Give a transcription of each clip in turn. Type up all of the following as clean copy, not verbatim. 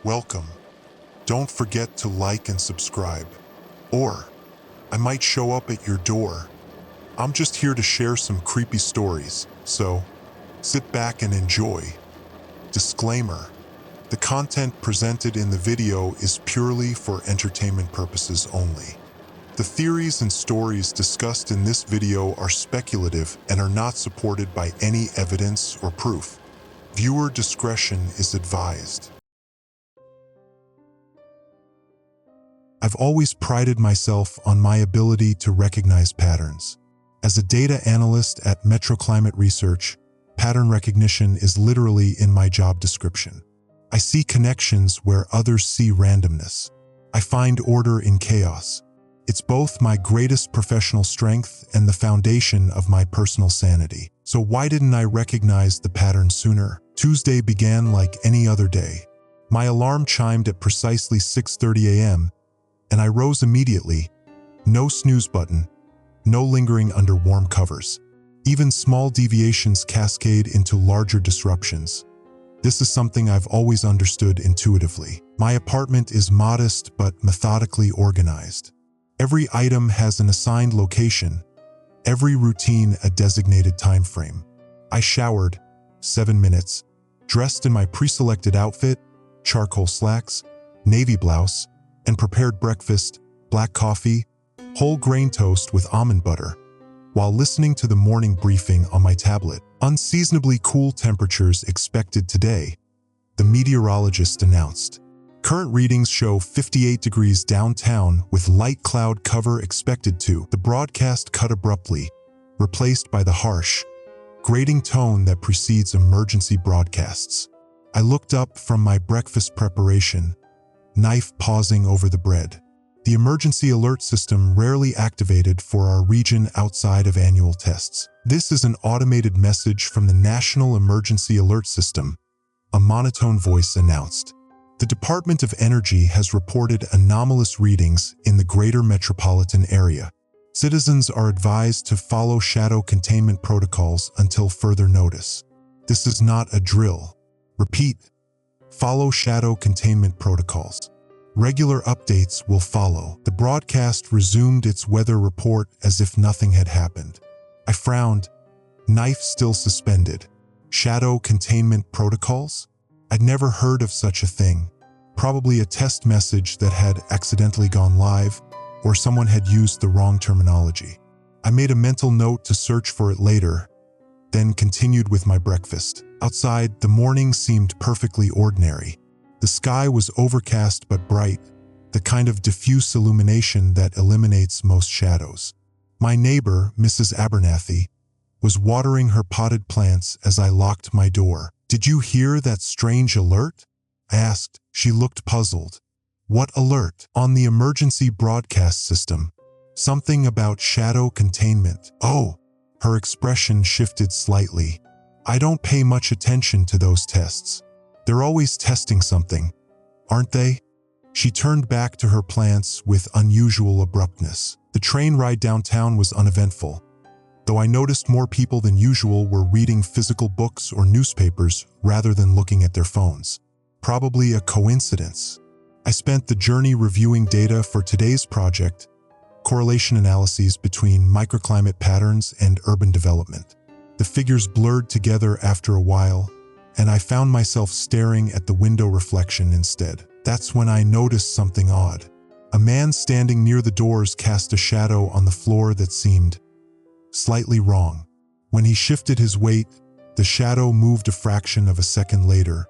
welcome. Don't forget to like and subscribe. Or, I might show up at your door. I'm just here to share some creepy stories, so sit back and enjoy. Disclaimer: the content presented in the video is purely for entertainment purposes only. The theories and stories discussed in this video are speculative and are not supported by any evidence or proof. Viewer discretion is advised. I've always prided myself on my ability to recognize patterns. As a data analyst at Metroclimate Research, pattern recognition is literally in my job description. I see connections where others see randomness. I find order in chaos. It's both my greatest professional strength and the foundation of my personal sanity. So why didn't I recognize the pattern sooner? Tuesday began like any other day. My alarm chimed at precisely 6:30 a.m., and I rose immediately. No snooze button, no lingering under warm covers. Even small deviations cascade into larger disruptions. This is something I've always understood intuitively. My apartment is modest but methodically organized. Every item has an assigned location, every routine a designated time frame. I showered, 7 minutes, dressed in my pre-selected outfit, charcoal slacks, navy blouse, and prepared breakfast, black coffee, whole grain toast with almond butter, while listening to the morning briefing on my tablet. Unseasonably cool temperatures expected today, the meteorologist announced. Current readings show 58 degrees downtown with light cloud cover expected to. The broadcast cut abruptly, replaced by the harsh, grating tone that precedes emergency broadcasts. I looked up from my breakfast preparation, knife pausing over the bread. The emergency alert system rarely activated for our region outside of annual tests. This is an automated message from the National Emergency Alert System, a monotone voice announced. The Department of Energy has reported anomalous readings in the greater metropolitan area. Citizens are advised to follow shadow containment protocols until further notice. This is not a drill. Repeat, follow shadow containment protocols. Regular updates will follow. The broadcast resumed its weather report as if nothing had happened. I frowned, knife still suspended. Shadow containment protocols? I'd never heard of such a thing. Probably a test message that had accidentally gone live, or someone had used the wrong terminology. I made a mental note to search for it later, then continued with my breakfast. Outside, the morning seemed perfectly ordinary. The sky was overcast but bright, the kind of diffuse illumination that eliminates most shadows. My neighbor, Mrs. Abernathy, was watering her potted plants as I locked my door. "Did you hear that strange alert?" I asked. She looked puzzled. "What alert?" "On the emergency broadcast system. Something about shadow containment." "Oh." Her expression shifted slightly. "I don't pay much attention to those tests. They're always testing something, aren't they?" She turned back to her plants with unusual abruptness. The train ride downtown was uneventful, though I noticed more people than usual were reading physical books or newspapers rather than looking at their phones. Probably a coincidence. I spent the journey reviewing data for today's project, correlation analyses between microclimate patterns and urban development. The figures blurred together after a while, and I found myself staring at the window reflection instead. That's when I noticed something odd. A man standing near the doors cast a shadow on the floor that seemed slightly wrong. When he shifted his weight, the shadow moved a fraction of a second later,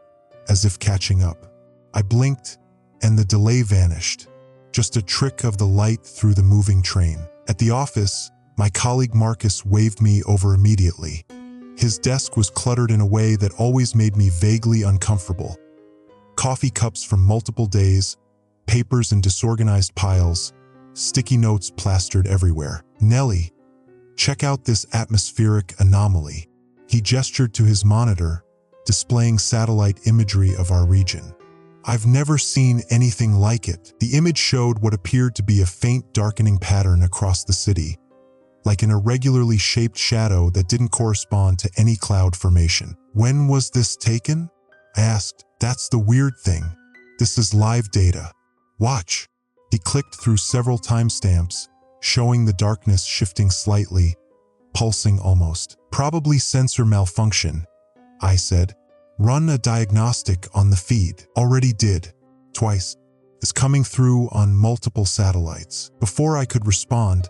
as if catching up. I blinked, and the delay vanished. Just a trick of the light through the moving train. At the office, my colleague Marcus waved me over immediately. His desk was cluttered in a way that always made me vaguely uncomfortable. Coffee cups from multiple days, papers in disorganized piles, sticky notes plastered everywhere. "Nellie, check out this atmospheric anomaly." He gestured to his monitor, displaying satellite imagery of our region. "I've never seen anything like it." The image showed what appeared to be a faint darkening pattern across the city, like an irregularly shaped shadow that didn't correspond to any cloud formation. "When was this taken?" I asked. "That's the weird thing. This is live data. Watch. He clicked through several timestamps, showing the darkness shifting slightly, pulsing almost. Probably sensor malfunction, I said. Run a diagnostic on the feed. Already did. Twice. It's coming through on multiple satellites. Before I could respond,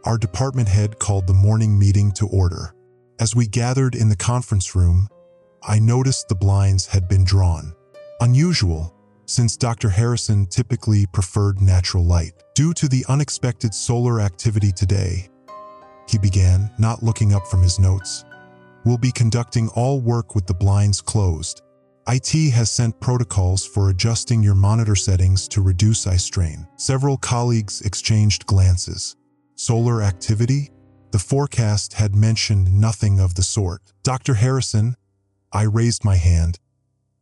our department head called the morning meeting to order. As we gathered in the conference room, I noticed the blinds had been drawn. Unusual, since Dr. Harrison typically preferred natural light. Due to the unexpected solar activity today, he began, not looking up from his notes, we'll be conducting all work with the blinds closed. IT has sent protocols for adjusting your monitor settings to reduce eye strain. Several colleagues exchanged glances. Solar activity? The forecast had mentioned nothing of the sort. Dr. Harrison, I raised my hand.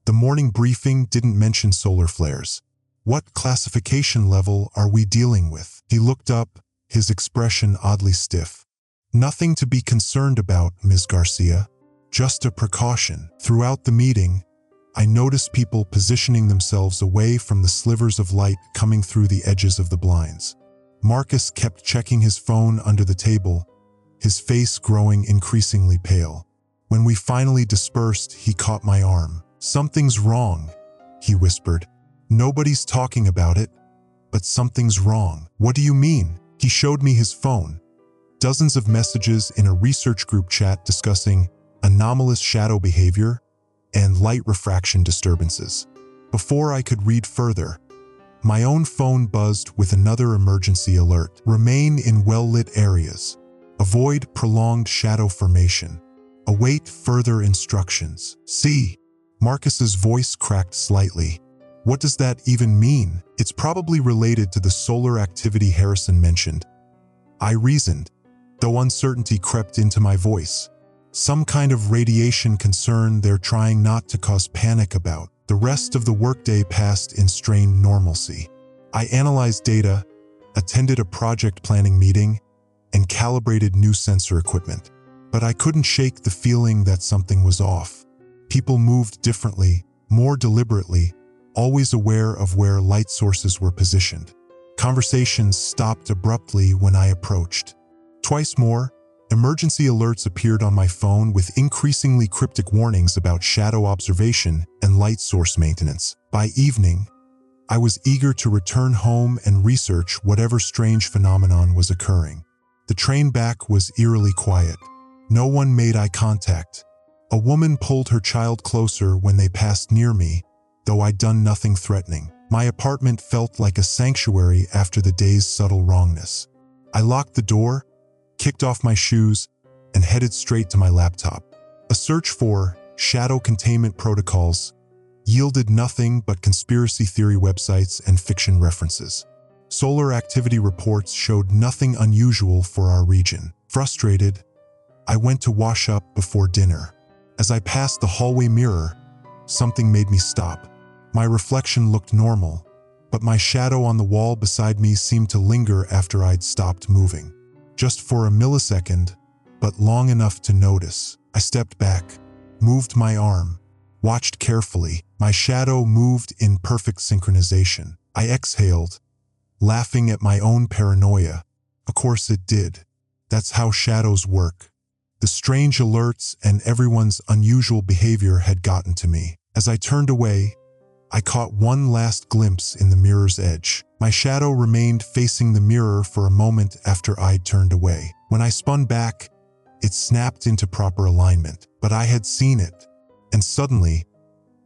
The morning briefing didn't mention solar flares. What classification level are we dealing with? He looked up, his expression oddly stiff. Nothing to be concerned about, Ms. Garcia. Just a precaution. Throughout the meeting, I noticed people positioning themselves away from the slivers of light coming through the edges of the blinds. Marcus kept checking his phone under the table, his face growing increasingly pale. When we finally dispersed, he caught my arm. Something's wrong, he whispered. Nobody's talking about it, but something's wrong. What do you mean? He showed me his phone. Dozens of messages in a research group chat discussing anomalous shadow behavior and light refraction disturbances. Before I could read further, my own phone buzzed with another emergency alert. Remain in well-lit areas. Avoid prolonged shadow formation. Await further instructions. See. Marcus's voice cracked slightly. What does that even mean? It's probably related to the solar activity Harrison mentioned. I reasoned, though uncertainty crept into my voice. Some kind of radiation concern they're trying not to cause panic about. The rest of the workday passed in strained normalcy. I analyzed data, attended a project planning meeting, and calibrated new sensor equipment. But I couldn't shake the feeling that something was off. People moved differently, more deliberately, always aware of where light sources were positioned. Conversations stopped abruptly when I approached. Twice more, emergency alerts appeared on my phone with increasingly cryptic warnings about shadow observation and light source maintenance. By evening, I was eager to return home and research whatever strange phenomenon was occurring. The train back was eerily quiet. No one made eye contact. A woman pulled her child closer when they passed near me, though I'd done nothing threatening. My apartment felt like a sanctuary after the day's subtle wrongness. I locked the door, kicked off my shoes, and headed straight to my laptop. A search for shadow containment protocols yielded nothing but conspiracy theory websites and fiction references. Solar activity reports showed nothing unusual for our region. Frustrated, I went to wash up before dinner. As I passed the hallway mirror, something made me stop. My reflection looked normal, but my shadow on the wall beside me seemed to linger after I'd stopped moving. Just for a millisecond, but long enough to notice. I stepped back, moved my arm, watched carefully. My shadow moved in perfect synchronization. I exhaled, laughing at my own paranoia. Of course it did. That's how shadows work. The strange alerts and everyone's unusual behavior had gotten to me. As I turned away, I caught one last glimpse in the mirror's edge. My shadow remained facing the mirror for a moment after I'd turned away. When I spun back, it snapped into proper alignment, but I had seen it. And suddenly,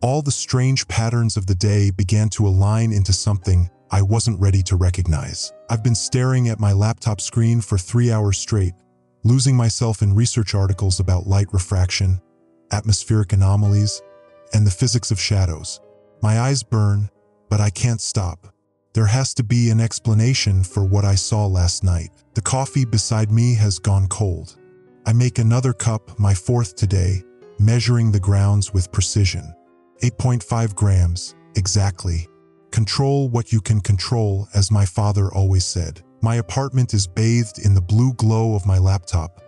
all the strange patterns of the day began to align into something I wasn't ready to recognize. I've been staring at my laptop screen for 3 hours straight, losing myself in research articles about light refraction, atmospheric anomalies, and the physics of shadows. My eyes burn, but I can't stop. There has to be an explanation for what I saw last night. The coffee beside me has gone cold. I make another cup, my fourth today, measuring the grounds with precision. 8.5 grams, exactly. Control what you can control, as my father always said. My apartment is bathed in the blue glow of my laptop,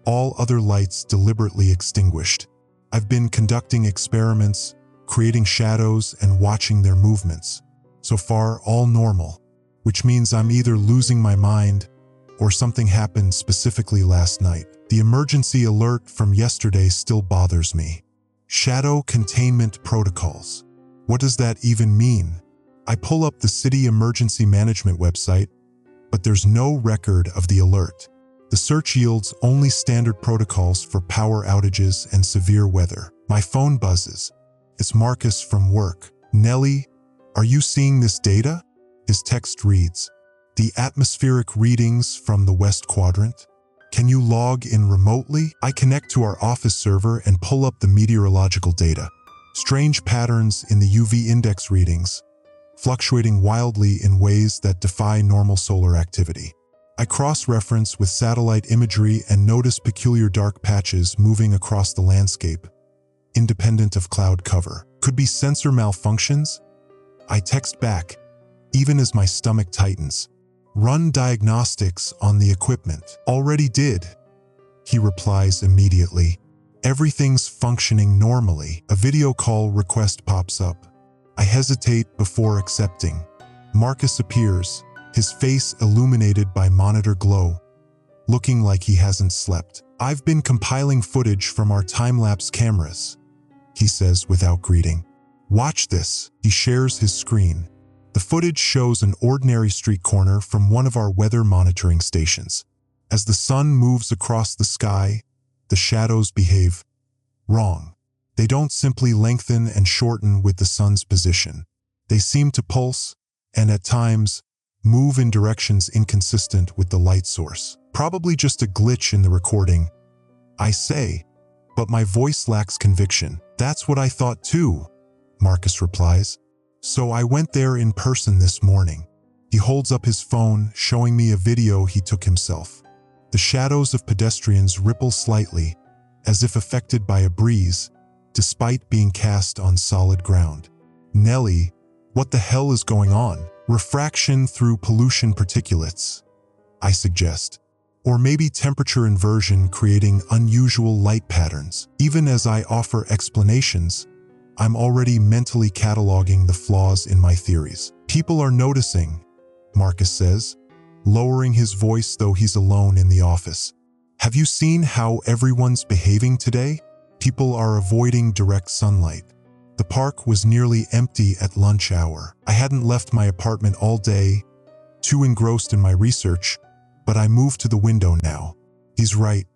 all other lights deliberately extinguished. I've been conducting experiments, creating shadows and watching their movements. So far, all normal, which means I'm either losing my mind or something happened specifically last night. The emergency alert from yesterday still bothers me. Shadow containment protocols. What does that even mean? I pull up the city emergency management website, but there's no record of the alert. The search yields only standard protocols for power outages and severe weather. My phone buzzes. It's Marcus from work. Nelly, are you seeing this data? His text reads, the atmospheric readings from the West Quadrant. Can you log in remotely? I connect to our office server and pull up the meteorological data. Strange patterns in the UV index readings, fluctuating wildly in ways that defy normal solar activity. I cross-reference with satellite imagery and notice peculiar dark patches moving across the landscape, independent of cloud cover. Could be sensor malfunctions? I text back, even as my stomach tightens. Run diagnostics on the equipment. Already did. He replies immediately. Everything's functioning normally. A video call request pops up. I hesitate before accepting. Marcus appears, his face illuminated by monitor glow, looking like he hasn't slept. I've been compiling footage from our time-lapse cameras, he says without greeting. Watch this. He shares his screen. The footage shows an ordinary street corner from one of our weather monitoring stations. As the sun moves across the sky, the shadows behave wrong. They don't simply lengthen and shorten with the sun's position. They seem to pulse, and at times, move in directions inconsistent with the light source. Probably just a glitch in the recording, I say, but my voice lacks conviction. That's what I thought too, Marcus replies. So I went there in person this morning. He holds up his phone, showing me a video he took himself. The shadows of pedestrians ripple slightly, as if affected by a breeze, despite being cast on solid ground. Nelly, what the hell is going on? Refraction through pollution particulates, I suggest. Or maybe temperature inversion creating unusual light patterns. Even as I offer explanations, I'm already mentally cataloging the flaws in my theories. People are noticing, Marcus says, lowering his voice though he's alone in the office. Have you seen how everyone's behaving today? People are avoiding direct sunlight. The park was nearly empty at lunch hour. I hadn't left my apartment all day, too engrossed in my research, but I moved to the window now. He's right.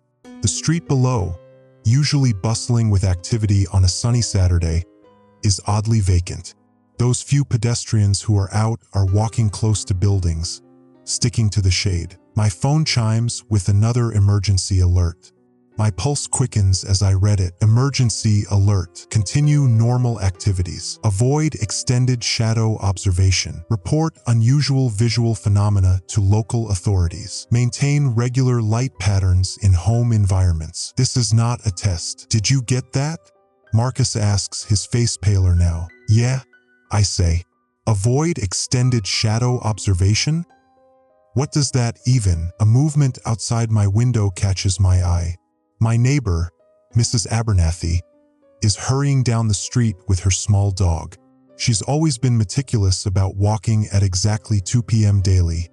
The street below, usually bustling with activity on a sunny Saturday, is oddly vacant. Those few pedestrians who are out are walking close to buildings, sticking to the shade. My phone chimes with another emergency alert. My pulse quickens as I read it. Emergency alert. Continue normal activities. Avoid extended shadow observation. Report unusual visual phenomena to local authorities. Maintain regular light patterns in home environments. This is not a test. Did you get that? Marcus asks, his face paler now. Yeah, I say. Avoid extended shadow observation? What does that even? A movement outside my window catches my eye. My neighbor, Mrs. Abernathy, is hurrying down the street with her small dog. She's always been meticulous about walking at exactly 2 p.m. daily,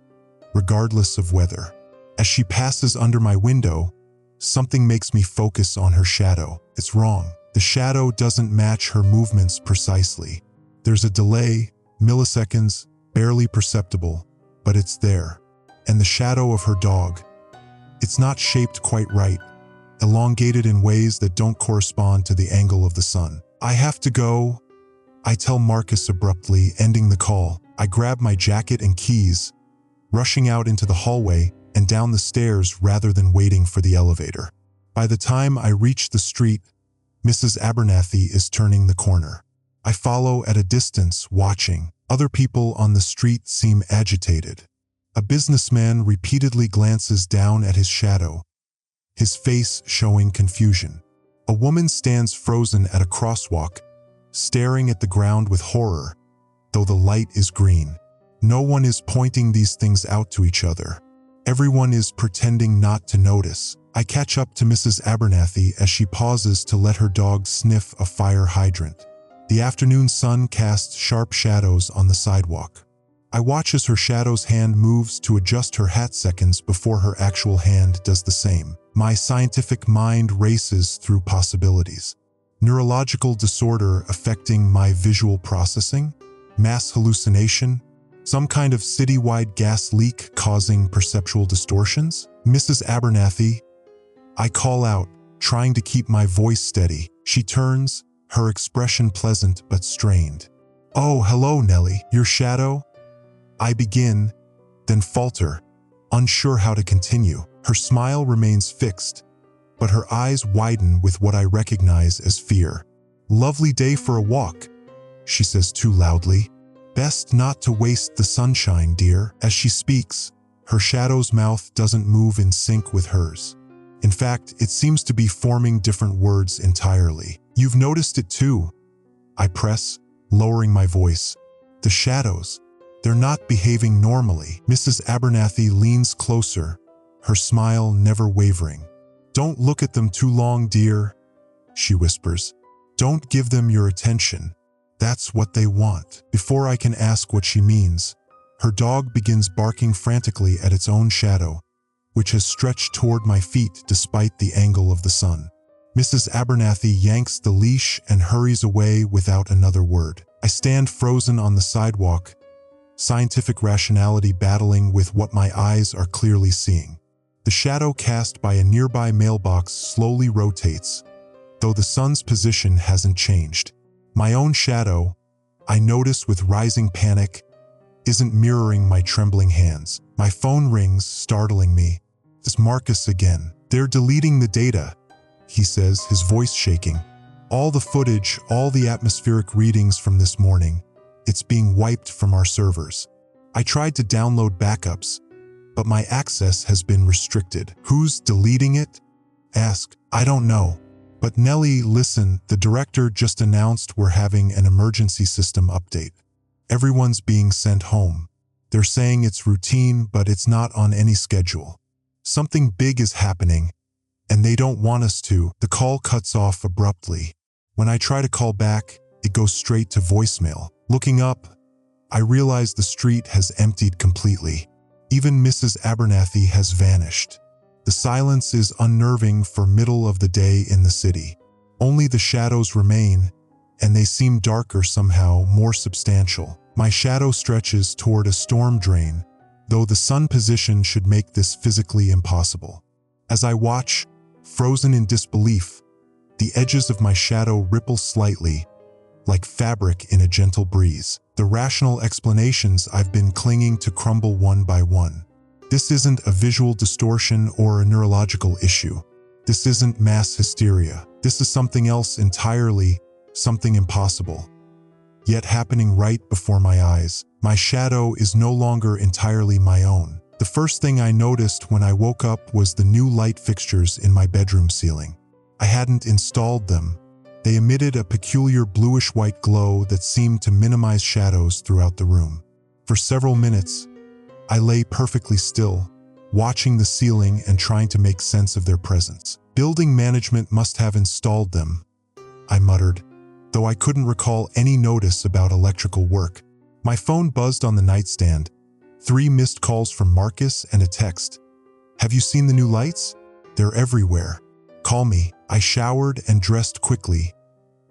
regardless of weather. As she passes under my window, something makes me focus on her shadow. It's wrong. The shadow doesn't match her movements precisely. There's a delay, milliseconds, barely perceptible, but it's there. And the shadow of her dog, it's not shaped quite right, elongated in ways that don't correspond to the angle of the sun. I have to go, I tell Marcus abruptly, ending the call. I grab my jacket and keys, rushing out into the hallway and down the stairs rather than waiting for the elevator. By the time I reach the street, Mrs. Abernathy is turning the corner. I follow at a distance, watching. Other people on the street seem agitated. A businessman repeatedly glances down at his shadow, his face showing confusion. A woman stands frozen at a crosswalk, staring at the ground with horror, though the light is green. No one is pointing these things out to each other. Everyone is pretending not to notice. I catch up to Mrs. Abernathy as she pauses to let her dog sniff a fire hydrant. The afternoon sun casts sharp shadows on the sidewalk. I watch as her shadow's hand moves to adjust her hat seconds before her actual hand does the same. My scientific mind races through possibilities. Neurological disorder affecting my visual processing? Mass hallucination? Some kind of citywide gas leak causing perceptual distortions? Mrs. Abernathy, I call out, trying to keep my voice steady. She turns, her expression pleasant but strained. Oh, hello, Nellie. Your shadow? I begin, then falter, unsure how to continue. Her smile remains fixed, but her eyes widen with what I recognize as fear. Lovely day for a walk, she says too loudly. Best not to waste the sunshine, dear. As she speaks, her shadow's mouth doesn't move in sync with hers. In fact, it seems to be forming different words entirely. You've noticed it too, I press, lowering my voice. The shadows, they're not behaving normally. Mrs. Abernathy leans closer, her smile never wavering. Don't look at them too long, dear, she whispers. Don't give them your attention. That's what they want. Before I can ask what she means, her dog begins barking frantically at its own shadow, which has stretched toward my feet despite the angle of the sun. Mrs. Abernathy yanks the leash and hurries away without another word. I stand frozen on the sidewalk, scientific rationality battling with what my eyes are clearly seeing. The shadow cast by a nearby mailbox slowly rotates, though the sun's position hasn't changed. My own shadow, I notice with rising panic, isn't mirroring my trembling hands. My phone rings, startling me. It's Marcus again. They're deleting the data, he says, his voice shaking. All the footage, all the atmospheric readings from this morning, it's being wiped from our servers. I tried to download backups, but my access has been restricted. Who's deleting it? Ask. I don't know. But Nellie, listen, the director just announced we're having an emergency system update. Everyone's being sent home. They're saying it's routine, but it's not on any schedule. Something big is happening, and they don't want us to. The call cuts off abruptly. When I try to call back, it goes straight to voicemail. Looking up, I realize the street has emptied completely. Even Mrs. Abernathy has vanished. The silence is unnerving for middle of the day in the city. Only the shadows remain, and they seem darker somehow, more substantial. My shadow stretches toward a storm drain, though the sun position should make this physically impossible. As I watch, frozen in disbelief, the edges of my shadow ripple slightly, like fabric in a gentle breeze. The rational explanations I've been clinging to crumble one by one. This isn't a visual distortion or a neurological issue. This isn't mass hysteria. This is something else entirely, something impossible, yet happening right before my eyes. My shadow is no longer entirely my own. The first thing I noticed when I woke up was the new light fixtures in my bedroom ceiling. I hadn't installed them. They emitted a peculiar bluish-white glow that seemed to minimize shadows throughout the room. For several minutes, I lay perfectly still, watching the ceiling and trying to make sense of their presence. Building management must have installed them, I muttered, though I couldn't recall any notice about electrical work. My phone buzzed on the nightstand, 3 missed calls from Marcus and a text. Have you seen the new lights? They're everywhere. Call me. I showered and dressed quickly,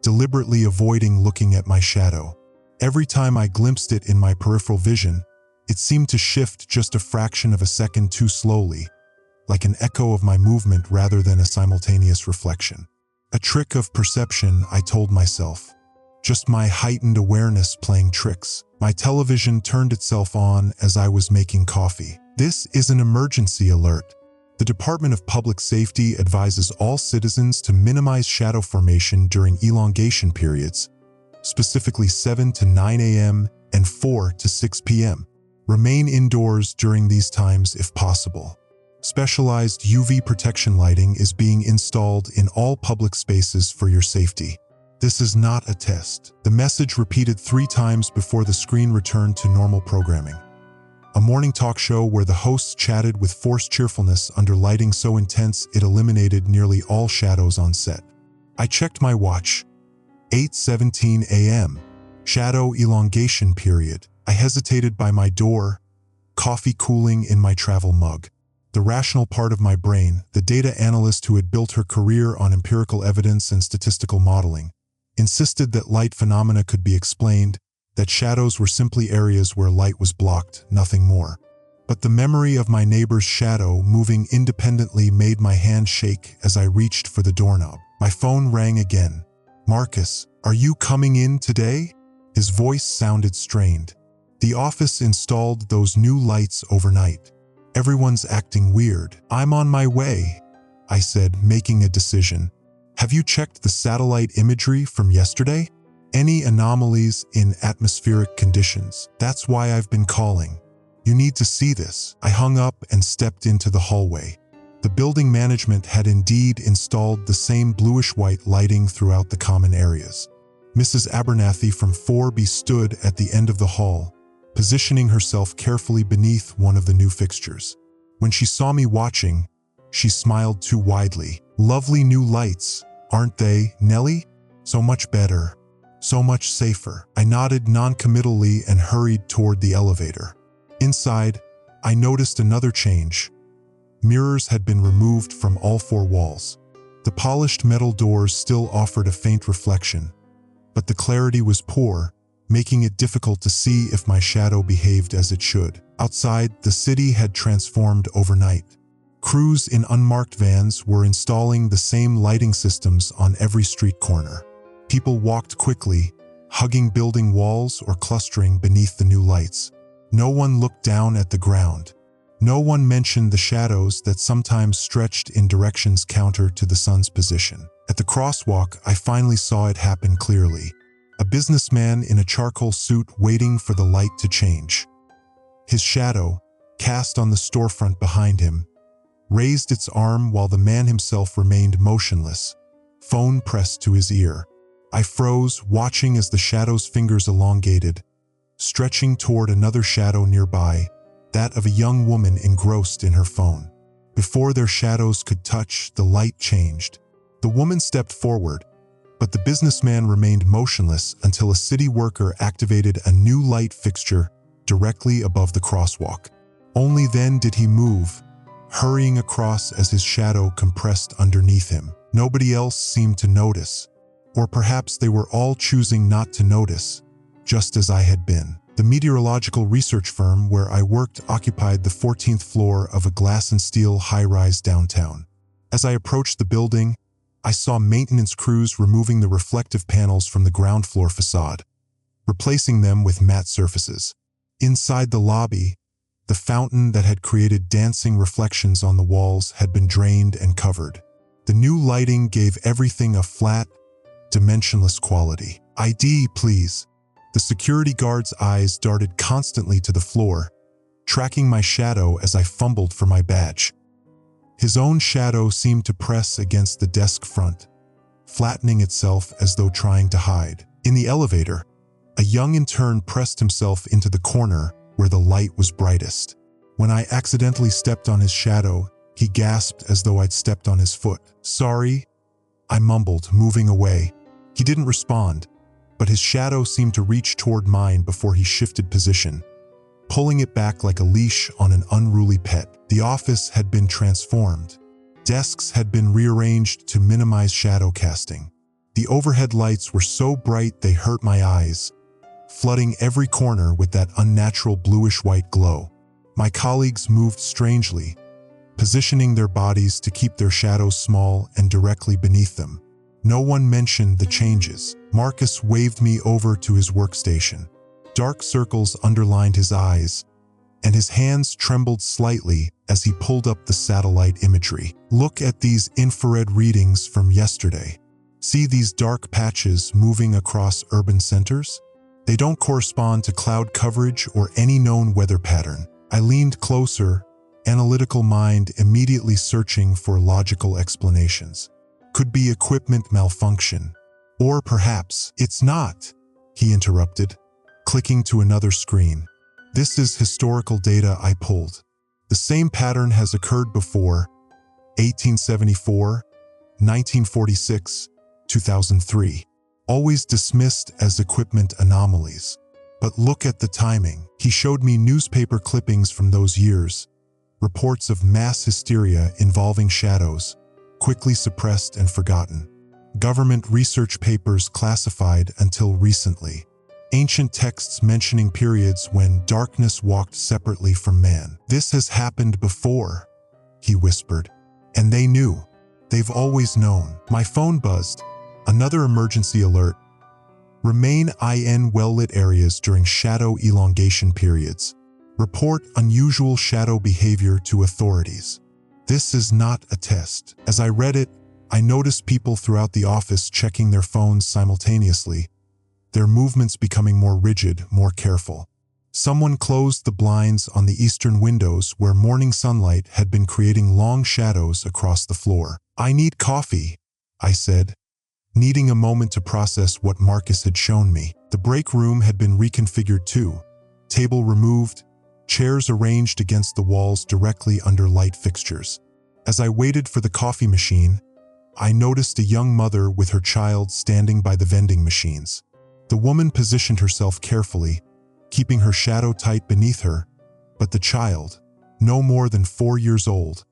deliberately avoiding looking at my shadow. Every time I glimpsed it in my peripheral vision, it seemed to shift just a fraction of a second too slowly, like an echo of my movement rather than a simultaneous reflection. A trick of perception, I told myself. Just my heightened awareness playing tricks. My television turned itself on as I was making coffee. This is an emergency alert. The Department of Public Safety advises all citizens to minimize shadow formation during elongation periods, specifically 7 to 9 a.m. and 4 to 6 p.m. Remain indoors during these times if possible. Specialized UV protection lighting is being installed in all public spaces for your safety. This is not a test. The message repeated 3 times before the screen returned to normal programming. A morning talk show where the hosts chatted with forced cheerfulness under lighting so intense it eliminated nearly all shadows on set. I checked my watch. 8:17 a.m. Shadow elongation period. I hesitated by my door, coffee cooling in my travel mug. The rational part of my brain, the data analyst who had built her career on empirical evidence and statistical modeling, insisted that light phenomena could be explained, that shadows were simply areas where light was blocked, nothing more. But the memory of my neighbor's shadow moving independently made my hand shake as I reached for the doorknob. My phone rang again. "Marcus, are you coming in today?" His voice sounded strained. "The office installed those new lights overnight. Everyone's acting weird." "I'm on my way," I said, making a decision. "Have you checked the satellite imagery from yesterday? Any anomalies in atmospheric conditions? That's why I've been calling. You need to see this." I hung up and stepped into the hallway. The building management had indeed installed the same bluish-white lighting throughout the common areas. Mrs. Abernathy from 4B stood at the end of the hall, positioning herself carefully beneath one of the new fixtures. When she saw me watching, she smiled too widely. "Lovely new lights, aren't they, Nellie? So much better. So much safer." I nodded non-committally and hurried toward the elevator. Inside, I noticed another change. Mirrors had been removed from all four walls. The polished metal doors still offered a faint reflection, but the clarity was poor, making it difficult to see if my shadow behaved as it should. Outside, the city had transformed overnight. Crews in unmarked vans were installing the same lighting systems on every street corner. People walked quickly, hugging building walls or clustering beneath the new lights. No one looked down at the ground. No one mentioned the shadows that sometimes stretched in directions counter to the sun's position. At the crosswalk, I finally saw it happen clearly. A businessman in a charcoal suit waiting for the light to change. His shadow, cast on the storefront behind him, raised its arm while the man himself remained motionless, phone pressed to his ear. I froze, watching as the shadow's fingers elongated, stretching toward another shadow nearby, that of a young woman engrossed in her phone. Before their shadows could touch, the light changed. The woman stepped forward, but the businessman remained motionless until a city worker activated a new light fixture directly above the crosswalk. Only then did he move, hurrying across as his shadow compressed underneath him. Nobody else seemed to notice, or perhaps they were all choosing not to notice, just as I had been. The meteorological research firm where I worked occupied the 14th floor of a glass and steel high-rise downtown. As I approached the building, I saw maintenance crews removing the reflective panels from the ground floor facade, replacing them with matte surfaces. Inside the lobby, the fountain that had created dancing reflections on the walls had been drained and covered. The new lighting gave everything a flat, dimensionless quality. "ID, please." The security guard's eyes darted constantly to the floor, tracking my shadow as I fumbled for my badge. His own shadow seemed to press against the desk front, flattening itself as though trying to hide. In the elevator, a young intern pressed himself into the corner where the light was brightest. When I accidentally stepped on his shadow, he gasped as though I'd stepped on his foot. "Sorry," I mumbled, moving away. He didn't respond, but his shadow seemed to reach toward mine before he shifted position, pulling it back like a leash on an unruly pet. The office had been transformed. Desks had been rearranged to minimize shadow casting. The overhead lights were so bright they hurt my eyes, flooding every corner with that unnatural bluish-white glow. My colleagues moved strangely, positioning their bodies to keep their shadows small and directly beneath them. No one mentioned the changes. Marcus waved me over to his workstation. Dark circles underlined his eyes, and his hands trembled slightly as he pulled up the satellite imagery. "Look at these infrared readings from yesterday. See these dark patches moving across urban centers? They don't correspond to cloud coverage or any known weather pattern." I leaned closer, analytical mind immediately searching for logical explanations. Could be equipment malfunction. Or perhaps it's not, he interrupted, clicking to another screen. "This is historical data I pulled. The same pattern has occurred before: 1874, 1946, 2003. always dismissed as equipment anomalies. But look at the timing. He showed me newspaper clippings from those years, reports of mass hysteria involving shadows, quickly suppressed and forgotten. Government research papers classified until recently. Ancient texts mentioning periods when darkness walked separately from man. This has happened before, he whispered. And they knew. They've always known. My phone buzzed. Another emergency alert. Remain in well-lit areas during shadow elongation periods. Report unusual shadow behavior to authorities. This is not a test. As I read it, I noticed people throughout the office checking their phones simultaneously, their movements becoming more rigid, more careful. Someone closed the blinds on the eastern windows where morning sunlight had been creating long shadows across the floor. I need coffee, I said, needing a moment to process what Marcus had shown me. The break room had been reconfigured too. Table removed, chairs arranged against the walls directly under light fixtures. As I waited for the coffee machine, I noticed a young mother with her child standing by the vending machines. The woman positioned herself carefully, keeping her shadow tight beneath her, but the child, no more than 4 years old,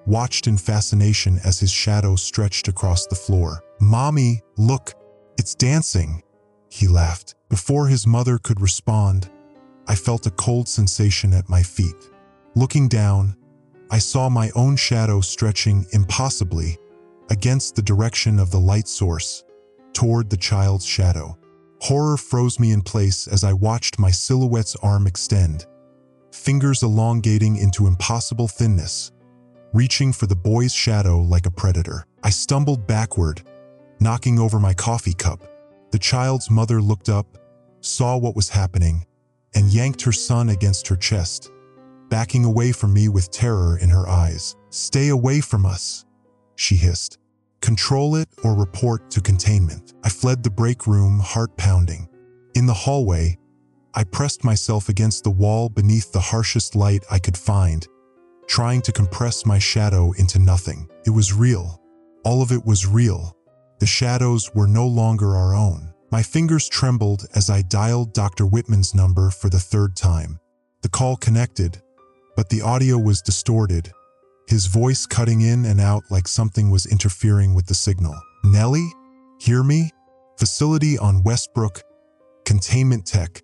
watched in fascination as his shadow stretched across the floor. "Mommy, look, it's dancing," he laughed. Before his mother could respond, I felt a cold sensation at my feet. Looking down, I saw my own shadow stretching impossibly against the direction of the light source, toward the child's shadow. Horror froze me in place as I watched my silhouette's arm extend, fingers elongating into impossible thinness, reaching for the boy's shadow like a predator. I stumbled backward, knocking over my coffee cup. The child's mother looked up, saw what was happening, and yanked her son against her chest, backing away from me with terror in her eyes. "Stay away from us," she hissed. "Control it or report to containment." I fled the break room, heart pounding. In the hallway, I pressed myself against the wall beneath the harshest light I could find, trying to compress my shadow into nothing. It was real. All of it was real. The shadows were no longer our own. My fingers trembled as I dialed Dr. Whitman's number for the 3rd time. The call connected, but the audio was distorted, his voice cutting in and out like something was interfering with the signal. "Nellie? Hear me? Facility on Westbrook. Containment tech.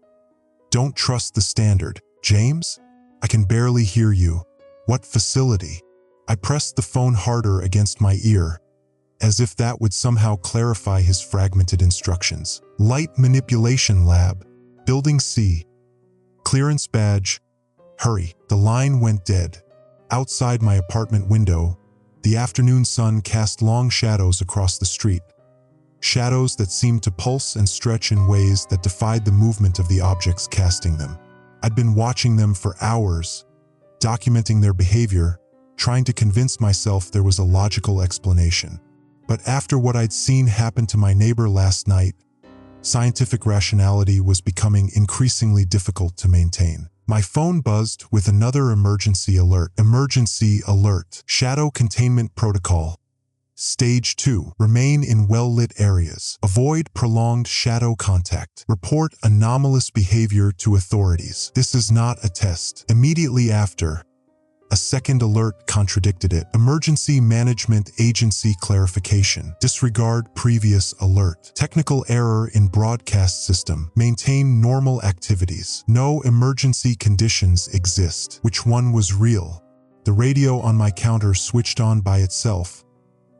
Don't trust the standard. James? I can barely hear you. What facility?" I pressed the phone harder against my ear, as if that would somehow clarify his fragmented instructions. "Light Manipulation Lab. Building C. Clearance badge. Hurry." The line went dead. Outside my apartment window, the afternoon sun cast long shadows across the street. Shadows that seemed to pulse and stretch in ways that defied the movement of the objects casting them. I'd been watching them for hours, documenting their behavior, trying to convince myself there was a logical explanation. But after what I'd seen happen to my neighbor last night, scientific rationality was becoming increasingly difficult to maintain. My phone buzzed with another emergency alert. Emergency alert. Shadow containment protocol. Stage 2. Remain in well-lit areas. Avoid prolonged shadow contact. Report anomalous behavior to authorities. This is not a test. Immediately after, a second alert contradicted it. Emergency Management Agency clarification. Disregard previous alert. Technical error in broadcast system. Maintain normal activities. No emergency conditions exist. Which one was real? The radio on my counter switched on by itself,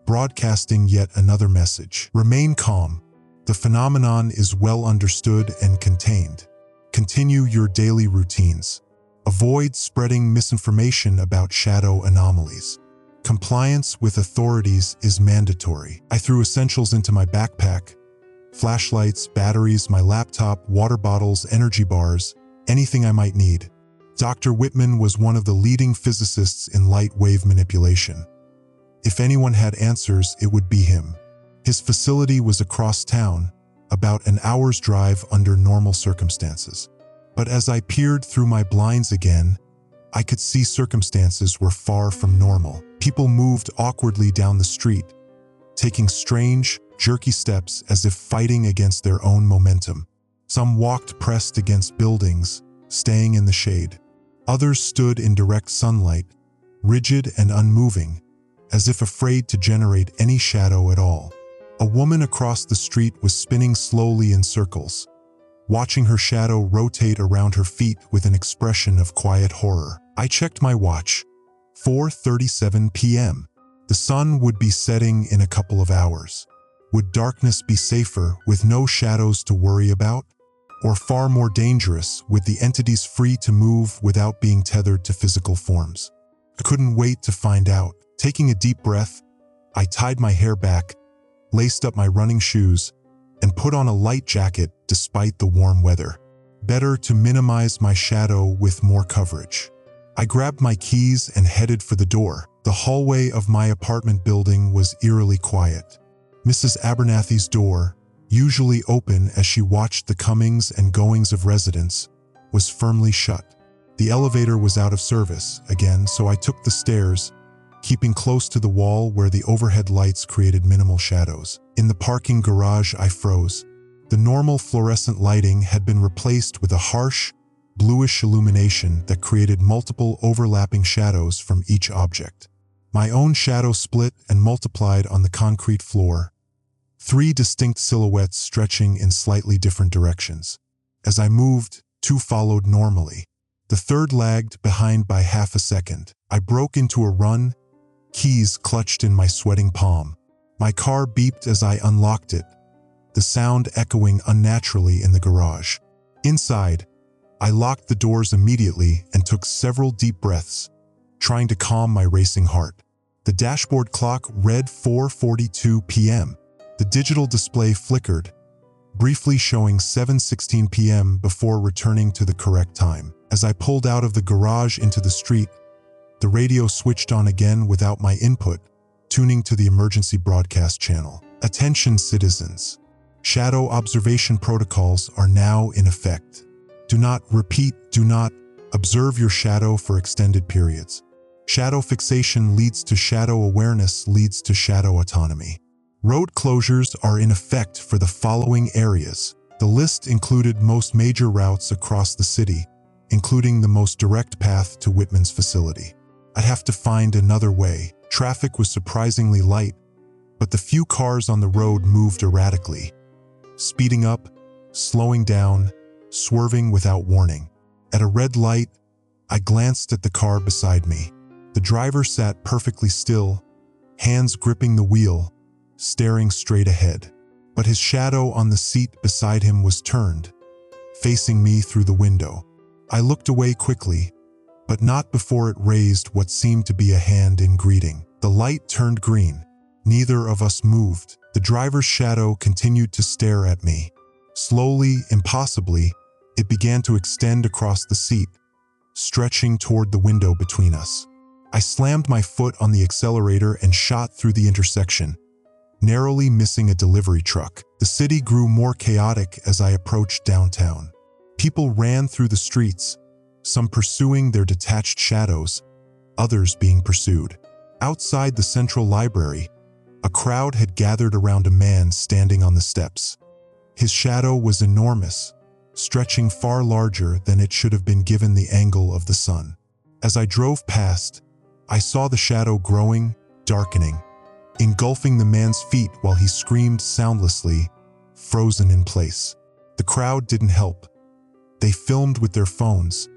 broadcasting yet another message. Remain calm. The phenomenon is well understood and contained. Continue your daily routines. Avoid spreading misinformation about shadow anomalies. Compliance with authorities is mandatory. I threw essentials into my backpack. Flashlights, batteries, my laptop, water bottles, energy bars, anything I might need. Dr. Whitman was one of the leading physicists in light wave manipulation. If anyone had answers, it would be him. His facility was across town, about an hour's drive under normal circumstances. But as I peered through my blinds again, I could see circumstances were far from normal. People moved awkwardly down the street, taking strange, jerky steps as if fighting against their own momentum. Some walked pressed against buildings, staying in the shade. Others stood in direct sunlight, rigid and unmoving, as if afraid to generate any shadow at all. A woman across the street was spinning slowly in circles, watching her shadow rotate around her feet with an expression of quiet horror. I checked my watch. 4:37 p.m. The sun would be setting in a couple of hours. Would darkness be safer with no shadows to worry about? Or far more dangerous with the entities free to move without being tethered to physical forms? I couldn't wait to find out. Taking a deep breath, I tied my hair back, laced up my running shoes, and put on a light jacket despite the warm weather. Better to minimize my shadow with more coverage. I grabbed my keys and headed for the door. The hallway of my apartment building was eerily quiet. Mrs. Abernathy's door, usually open as she watched the comings and goings of residents, was firmly shut. The elevator was out of service again, so I took the stairs, keeping close to the wall where the overhead lights created minimal shadows. In the parking garage, I froze. The normal fluorescent lighting had been replaced with a harsh, bluish illumination that created multiple overlapping shadows from each object. My own shadow split and multiplied on the concrete floor, 3 distinct silhouettes stretching in slightly different directions. As I moved, 2 followed normally. The third lagged behind by half a second. I broke into a run, keys clutched in my sweating palm. My car beeped as I unlocked it, the sound echoing unnaturally in the garage. Inside, I locked the doors immediately and took several deep breaths, trying to calm my racing heart. The dashboard clock read 4:42 p.m. The digital display flickered, briefly showing 7:16 p.m. before returning to the correct time. As I pulled out of the garage into the street, the radio switched on again without my input, tuning to the emergency broadcast channel. Attention citizens. Shadow observation protocols are now in effect. Do not observe your shadow for extended periods. Shadow fixation leads to shadow awareness, leads to shadow autonomy. Road closures are in effect for the following areas. The list included most major routes across the city, including the most direct path to Whitman's facility. I'd have to find another way. Traffic was surprisingly light, but the few cars on the road moved erratically, speeding up, slowing down, swerving without warning. At a red light, I glanced at the car beside me. The driver sat perfectly still, hands gripping the wheel, staring straight ahead. But his shadow on the seat beside him was turned, facing me through the window. I looked away quickly, but not before it raised what seemed to be a hand in greeting. The light turned green. Neither of us moved. The driver's shadow continued to stare at me. Slowly, impossibly, it began to extend across the seat, stretching toward the window between us. I slammed my foot on the accelerator and shot through the intersection, narrowly missing a delivery truck. The city grew more chaotic as I approached downtown. People ran through the streets, some pursuing their detached shadows, others being pursued. Outside the central library, a crowd had gathered around a man standing on the steps. His shadow was enormous, stretching far larger than it should have been given the angle of the sun. As I drove past, I saw the shadow growing, darkening, engulfing the man's feet while he screamed soundlessly, frozen in place. The crowd didn't help. They filmed with their phones,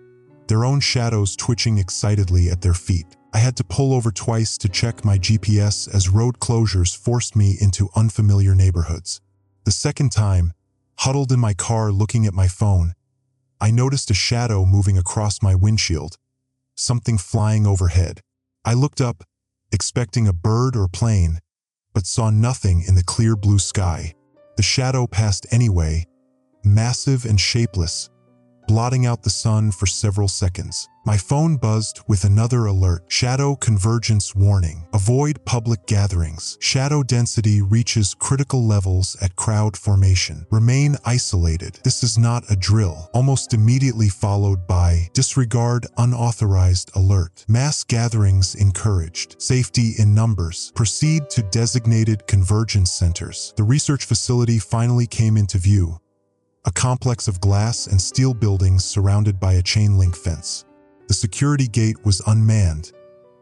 their own shadows twitching excitedly at their feet. I had to pull over twice to check my GPS as road closures forced me into unfamiliar neighborhoods. The second time, huddled in my car looking at my phone, I noticed a shadow moving across my windshield, something flying overhead. I looked up, expecting a bird or plane, but saw nothing in the clear blue sky. The shadow passed anyway, massive and shapeless, blotting out the sun for several seconds. My phone buzzed with another alert. Shadow convergence warning. Avoid public gatherings. Shadow density reaches critical levels at crowd formation. Remain isolated. This is not a drill. Almost immediately followed by disregard unauthorized alert. Mass gatherings encouraged. Safety in numbers. Proceed to designated convergence centers. The research facility finally came into view. A complex of glass and steel buildings surrounded by a chain-link fence. The security gate was unmanned,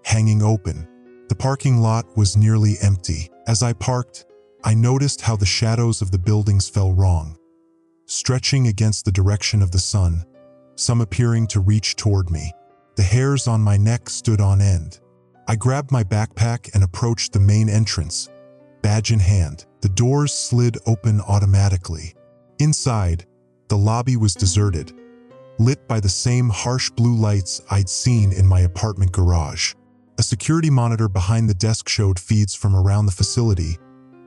hanging open. The parking lot was nearly empty. As I parked, I noticed how the shadows of the buildings fell wrong, stretching against the direction of the sun, some appearing to reach toward me. The hairs on my neck stood on end. I grabbed my backpack and approached the main entrance, badge in hand. The doors slid open automatically. Inside, the lobby was deserted, lit by the same harsh blue lights I'd seen in my apartment garage. A security monitor behind the desk showed feeds from around the facility,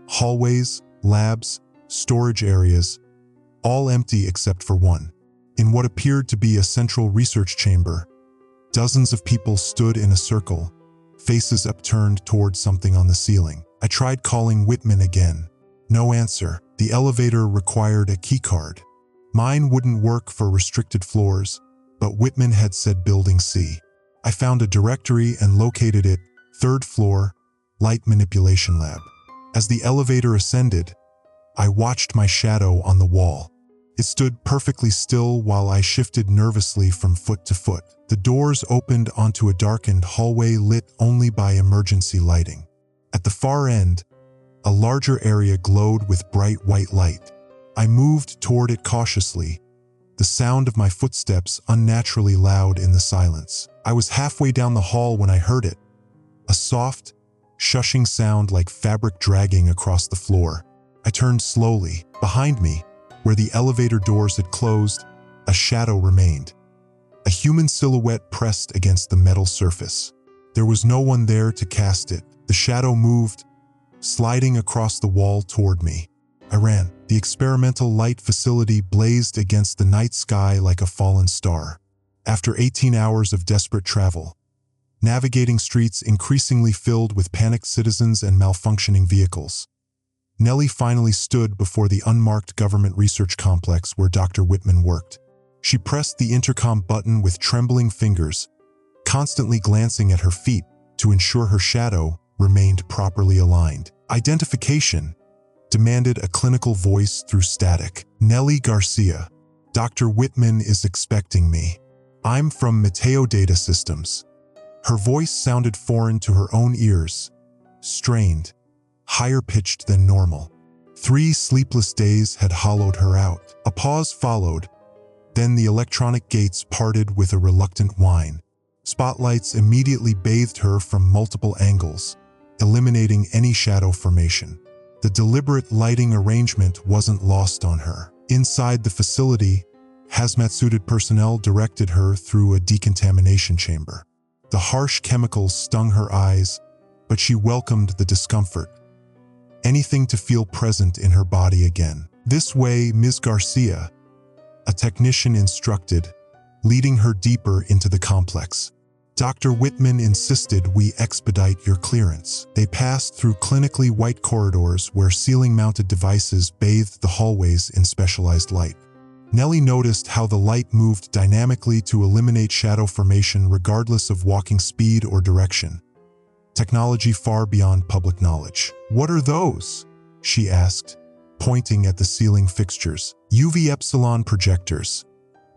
hallways, labs, storage areas, all empty except for one. In what appeared to be a central research chamber, dozens of people stood in a circle, faces upturned toward something on the ceiling. I tried calling Whitman again. No answer. The elevator required a keycard. Mine wouldn't work for restricted floors, but Whitman had said Building C. I found a directory and located it, 3rd floor, Light Manipulation Lab. As the elevator ascended, I watched my shadow on the wall. It stood perfectly still while I shifted nervously from foot to foot. The doors opened onto a darkened hallway lit only by emergency lighting. At the far end, a larger area glowed with bright white light. I moved toward it cautiously, the sound of my footsteps unnaturally loud in the silence. I was halfway down the hall when I heard it, a soft, shushing sound like fabric dragging across the floor. I turned slowly. Behind me, where the elevator doors had closed, a shadow remained. A human silhouette pressed against the metal surface. There was no one there to cast it. The shadow moved, sliding across the wall toward me. I ran. The experimental light facility blazed against the night sky like a fallen star. After 18 hours of desperate travel, navigating streets increasingly filled with panicked citizens and malfunctioning vehicles, Nellie finally stood before the unmarked government research complex where Dr. Whitman worked. She pressed the intercom button with trembling fingers, constantly glancing at her feet to ensure her shadow remained properly aligned. Identification demanded a clinical voice through static. Nellie Garcia. Dr. Whitman is expecting me. I'm from Mateo Data Systems. Her voice sounded foreign to her own ears, strained, higher-pitched than normal. 3 sleepless days had hollowed her out. A pause followed, then the electronic gates parted with a reluctant whine. Spotlights immediately bathed her from multiple angles, eliminating any shadow formation. The deliberate lighting arrangement wasn't lost on her. Inside the facility, hazmat-suited personnel directed her through a decontamination chamber. The harsh chemicals stung her eyes, but she welcomed the discomfort. Anything to feel present in her body again. This way, Ms. Garcia, a technician instructed, leading her deeper into the complex. Dr. Whitman insisted we expedite your clearance. They passed through clinically white corridors where ceiling-mounted devices bathed the hallways in specialized light. Nellie noticed how the light moved dynamically to eliminate shadow formation regardless of walking speed or direction. Technology far beyond public knowledge. "What are those?" she asked, pointing at the ceiling fixtures. "UV epsilon projectors,"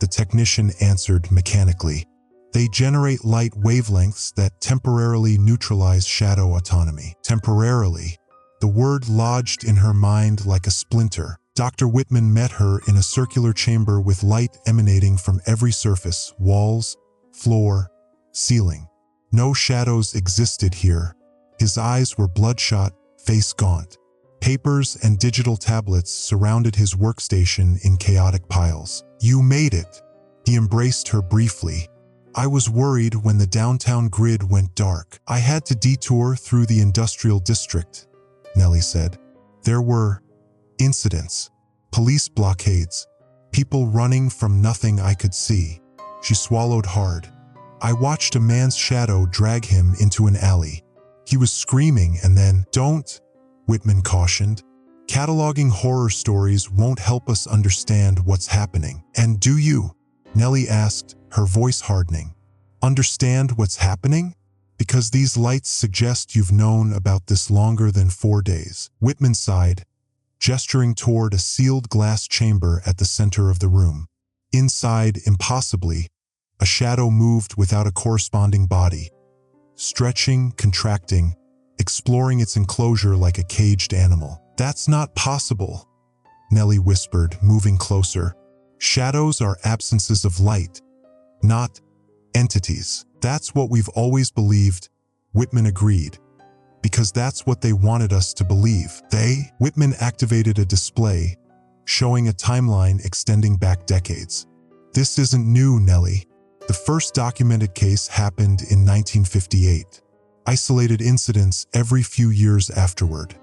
the technician answered mechanically. "They generate light wavelengths that temporarily neutralize shadow autonomy." Temporarily. The word lodged in her mind like a splinter. Dr. Whitman met her in a circular chamber with light emanating from every surface, walls, floor, ceiling. No shadows existed here. His eyes were bloodshot, face gaunt. Papers and digital tablets surrounded his workstation in chaotic piles. "You made it." He embraced her briefly. "I was worried when the downtown grid went dark. I had to detour through the industrial district," Nellie said. "There were incidents, police blockades, People running from nothing I could see. She swallowed hard. I watched a man's shadow drag him into an alley. He was screaming and then, "Don't," Whitman cautioned. Cataloging horror stories won't help us understand what's happening. And do you? Nellie asked, her voice hardening. Understand what's happening? Because these lights suggest you've known about this longer than 4 days. Whitman sighed, gesturing toward a sealed glass chamber at the center of the room. Inside, impossibly, a shadow moved without a corresponding body, stretching, contracting, exploring its enclosure like a caged animal. That's not possible, Nellie whispered, moving closer. Shadows are absences of light, not entities. That's what we've always believed, Whitman agreed, because that's what they wanted us to believe. Whitman activated a display, showing a timeline extending back decades. This isn't new, Nellie. The first documented case happened in 1958. Isolated incidents every few years afterward.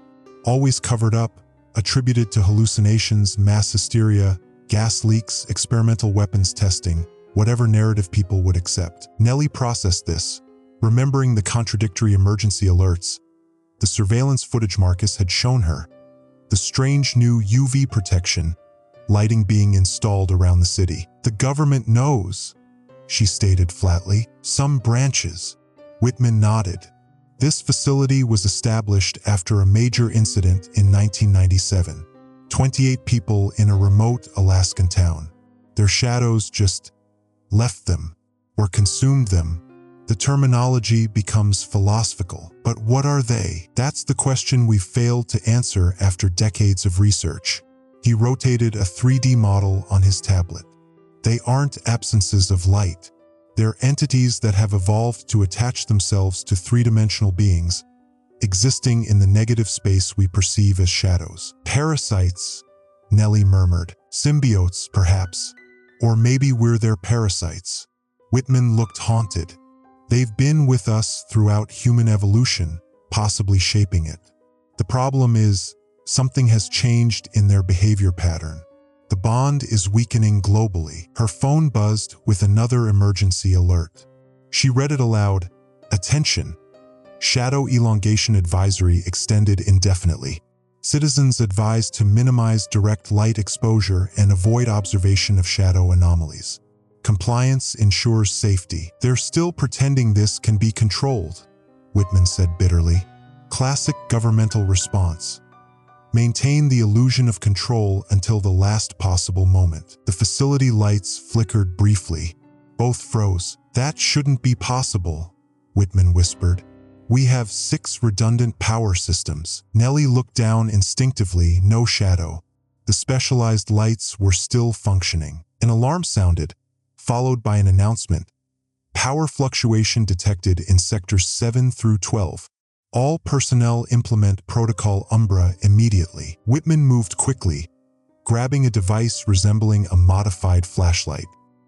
Always covered up, attributed to hallucinations, mass hysteria, gas leaks, experimental weapons testing, whatever narrative people would accept. Nellie processed this, remembering the contradictory emergency alerts, the surveillance footage Marcus had shown her, the strange new UV protection, lighting being installed around the city. The government knows, she stated flatly. Some branches. Whitman nodded. This facility was established after a major incident in 1997. 28 people in a remote Alaskan town. Their shadows just left them or consumed them. The terminology becomes philosophical. But what are they? That's the question we've failed to answer after decades of research. He rotated a 3D model on his tablet. They aren't absences of light. They're entities that have evolved to attach themselves to three-dimensional beings, existing in the negative space we perceive as shadows. Parasites, Nellie murmured. Symbiotes, perhaps. Or maybe we're their parasites. Whitman looked haunted. They've been with us throughout human evolution, possibly shaping it. The problem is, something has changed in their behavior pattern. The bond is weakening globally. Her phone buzzed with another emergency alert. She read it aloud. Attention. Shadow elongation advisory extended indefinitely. Citizens advised to minimize direct light exposure and avoid observation of shadow anomalies. Compliance ensures safety. They're still pretending this can be controlled, Whitman said bitterly. Classic governmental response. Maintain the illusion of control until the last possible moment. The facility lights flickered briefly. Both froze. That shouldn't be possible, Whitman whispered. We have 6 redundant power systems. Nellie looked down instinctively, no shadow. The specialized lights were still functioning. An alarm sounded, followed by an announcement. Power fluctuation detected in sectors 7 through 12. All personnel implement Protocol Umbra immediately. Whitman moved quickly, grabbing a device resembling a modified flashlight.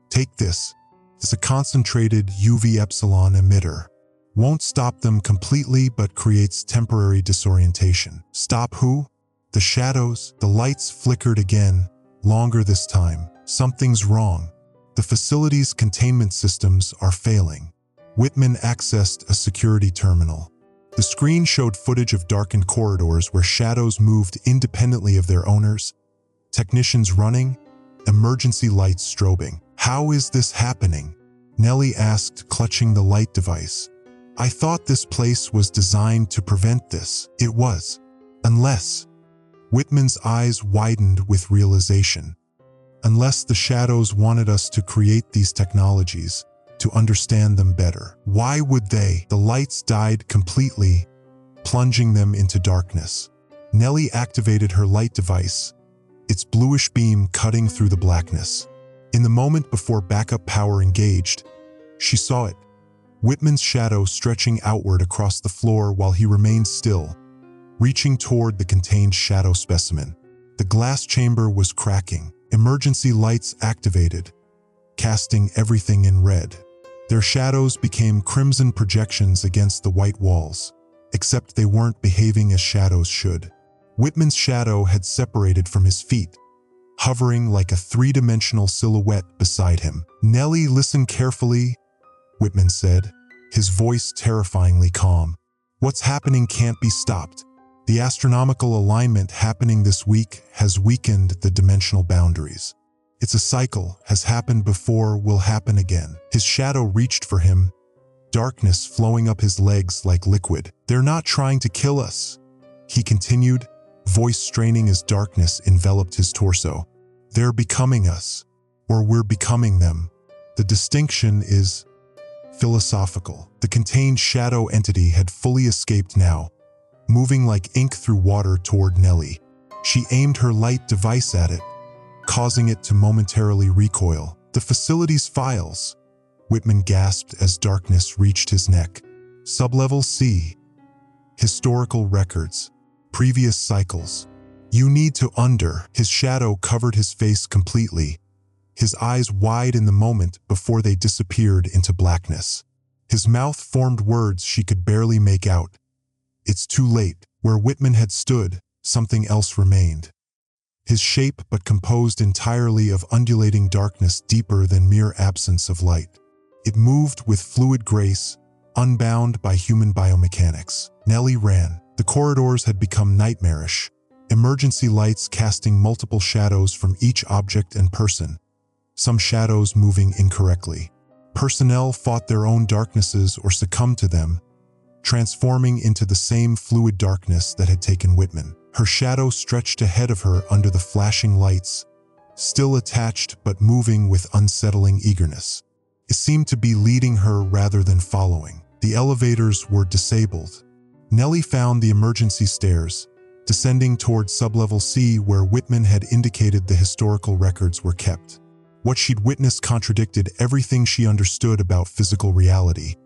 Take this. It's a concentrated UV epsilon emitter. Won't stop them completely but creates temporary disorientation. Stop who? The shadows. The lights flickered again, longer this time. Something's wrong. The facility's containment systems are failing. Whitman accessed a security terminal. The screen showed footage of darkened corridors where shadows moved independently of their owners, technicians running, emergency lights strobing. How is this happening? Nellie asked, clutching the light device. I thought this place was designed to prevent this. It was. Unless. Whitman's eyes widened with realization. Unless the shadows wanted us to create these technologies, to understand them better. Why would they? The lights died completely, plunging them into darkness. Nellie activated her light device, its bluish beam cutting through the blackness. In the moment before backup power engaged, she saw it. Whitman's shadow stretching outward across the floor while he remained still, reaching toward the contained shadow specimen. The glass chamber was cracking. Emergency lights activated, casting everything in red. Their shadows became crimson projections against the white walls, except they weren't behaving as shadows should. Whitman's shadow had separated from his feet, hovering like a three-dimensional silhouette beside him. "Nellie, listen carefully," Whitman said, his voice terrifyingly calm. "What's happening can't be stopped. The astronomical alignment happening this week has weakened the dimensional boundaries. It's a cycle, has happened before, will happen again." His shadow reached for him, darkness flowing up his legs like liquid. "They're not trying to kill us," he continued, voice straining as darkness enveloped his torso. "They're becoming us, or we're becoming them. The distinction is philosophical." The contained shadow entity had fully escaped now, moving like ink through water toward Nellie. She aimed her light device at it, causing it to momentarily recoil. "The facility's files," Whitman gasped as darkness reached his neck. "Sublevel C. Historical records. Previous cycles. You need to under." His shadow covered his face completely, his eyes wide in the moment before they disappeared into blackness. His mouth formed words she could barely make out. "It's too late." Where Whitman had stood, something else remained. His shape but composed entirely of undulating darkness deeper than mere absence of light. It moved with fluid grace, unbound by human biomechanics. Nellie ran. The corridors had become nightmarish, emergency lights casting multiple shadows from each object and person, some shadows moving incorrectly. Personnel fought their own darknesses or succumbed to them, transforming into the same fluid darkness that had taken Whitman. Her shadow stretched ahead of her under the flashing lights, still attached but moving with unsettling eagerness. It seemed to be leading her rather than following. The elevators were disabled. Nellie found the emergency stairs, descending toward sublevel C where Whitman had indicated the historical records were kept. What she'd witnessed contradicted everything she understood about physical reality,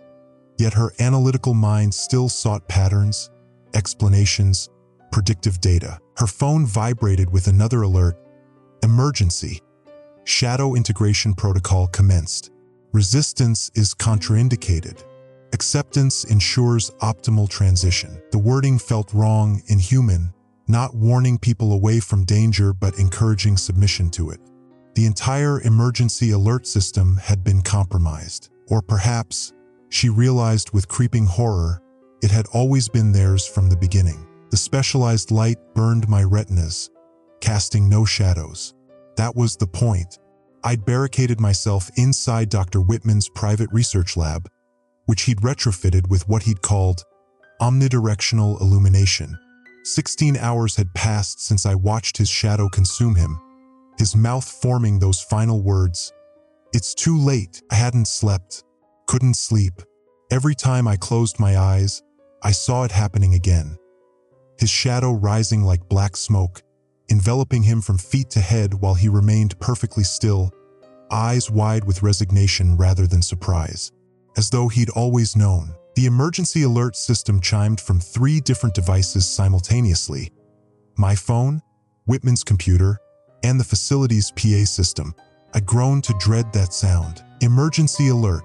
yet her analytical mind still sought patterns, explanations, predictive data. Her phone vibrated with another alert. "Emergency. Shadow integration protocol commenced. Resistance is contraindicated. Acceptance ensures optimal transition." The wording felt wrong, inhuman, not warning people away from danger but encouraging submission to it. The entire emergency alert system had been compromised. Or perhaps, she realized with creeping horror, it had always been theirs from the beginning. The specialized light burned my retinas, casting no shadows. That was the point. I'd barricaded myself inside Dr. Whitman's private research lab, which he'd retrofitted with what he'd called omnidirectional illumination. 16 hours had passed since I watched his shadow consume him, his mouth forming those final words. "It's too late." I hadn't slept, couldn't sleep. Every time I closed my eyes, I saw it happening again. His shadow rising like black smoke, enveloping him from feet to head while he remained perfectly still, eyes wide with resignation rather than surprise, as though he'd always known. The emergency alert system chimed from 3 different devices simultaneously: my phone, Whitman's computer, and the facility's PA system. I'd grown to dread that sound. "Emergency alert.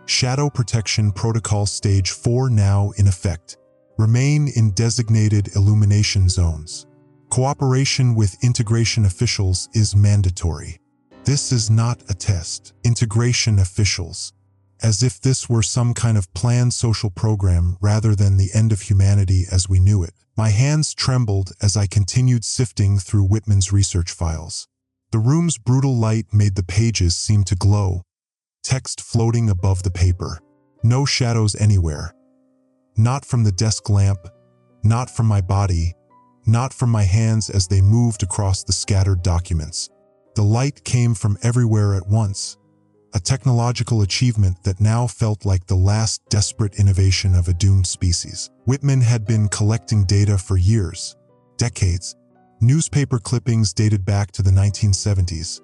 Shadow protection protocol stage 4 now in effect. Remain in designated illumination zones. Cooperation with integration officials is mandatory." This is not a test. Integration officials. As if this were some kind of planned social program rather than the end of humanity as we knew it. My hands trembled as I continued sifting through Whitman's research files. The room's brutal light made the pages seem to glow, text floating above the paper. No shadows anywhere. Not from the desk lamp, not from my body, not from my hands as they moved across the scattered documents. The light came from everywhere at once, a technological achievement that now felt like the last desperate innovation of a doomed species. Whitman had been collecting data for years, decades. Newspaper clippings dated back to the 1970s,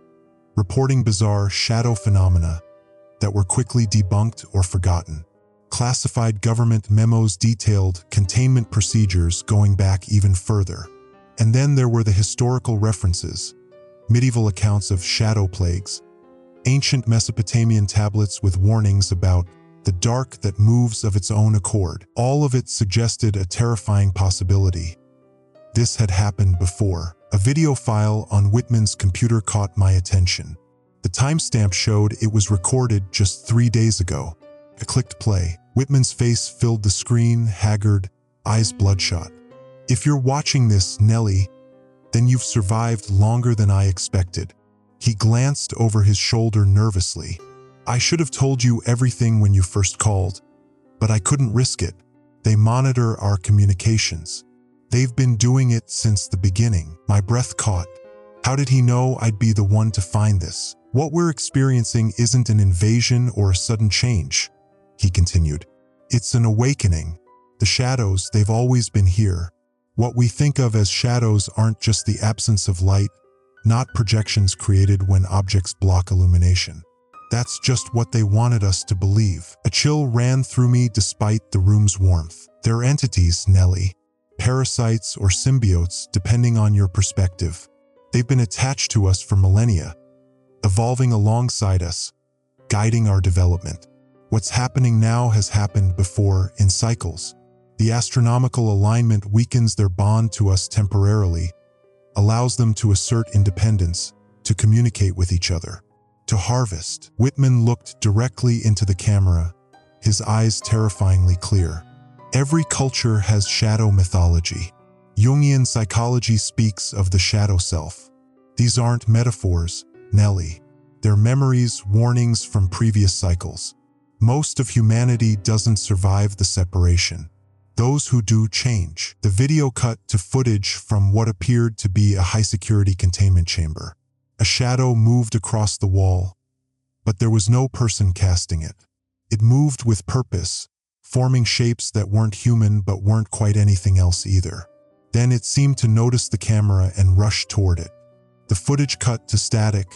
reporting bizarre shadow phenomena that were quickly debunked or forgotten. Classified government memos detailed containment procedures going back even further. And then there were the historical references, medieval accounts of shadow plagues, ancient Mesopotamian tablets with warnings about the dark that moves of its own accord. All of it suggested a terrifying possibility. This had happened before. A video file on Whitman's computer caught my attention. The timestamp showed it was recorded just 3 days ago. I clicked play. Whitman's face filled the screen, haggard, eyes bloodshot. "If you're watching this, Nellie, then you've survived longer than I expected." He glanced over his shoulder nervously. "I should have told you everything when you first called, but I couldn't risk it. They monitor our communications. They've been doing it since the beginning." My breath caught. How did he know I'd be the one to find this? "What we're experiencing isn't an invasion or a sudden change," he continued. "It's an awakening. The shadows, they've always been here. What we think of as shadows aren't just the absence of light, not projections created when objects block illumination. That's just what they wanted us to believe." A chill ran through me despite the room's warmth. "They're entities, Nellie. Parasites or symbiotes, depending on your perspective. They've been attached to us for millennia, evolving alongside us, guiding our development. What's happening now has happened before, in cycles. The astronomical alignment weakens their bond to us temporarily, allows them to assert independence, to communicate with each other, to harvest." Whitman looked directly into the camera, his eyes terrifyingly clear. "Every culture has shadow mythology. Jungian psychology speaks of the shadow self. These aren't metaphors, Nellie. They're memories, warnings from previous cycles. Most of humanity doesn't survive the separation. Those who do change." The video cut to footage from what appeared to be a high-security containment chamber. A shadow moved across the wall, but there was no person casting it. It moved with purpose, forming shapes that weren't human but weren't quite anything else either. Then it seemed to notice the camera and rush toward it. The footage cut to static,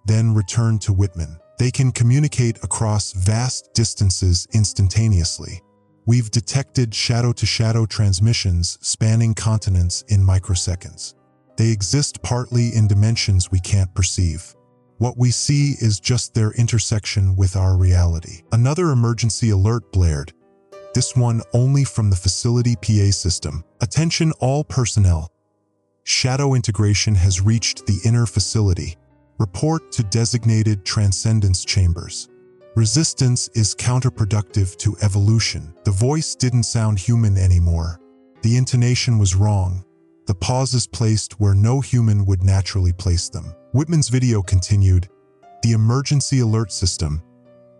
then returned to Whitman. "They can communicate across vast distances instantaneously. We've detected shadow-to-shadow transmissions spanning continents in microseconds. They exist partly in dimensions we can't perceive. What we see is just their intersection with our reality." Another emergency alert blared, this one only from the facility PA system. "Attention all personnel. Shadow integration has reached the inner facility. Report to designated Transcendence chambers. Resistance is counterproductive to evolution." The voice didn't sound human anymore. The intonation was wrong. The pauses placed where no human would naturally place them. Whitman's video continued. "The emergency alert system,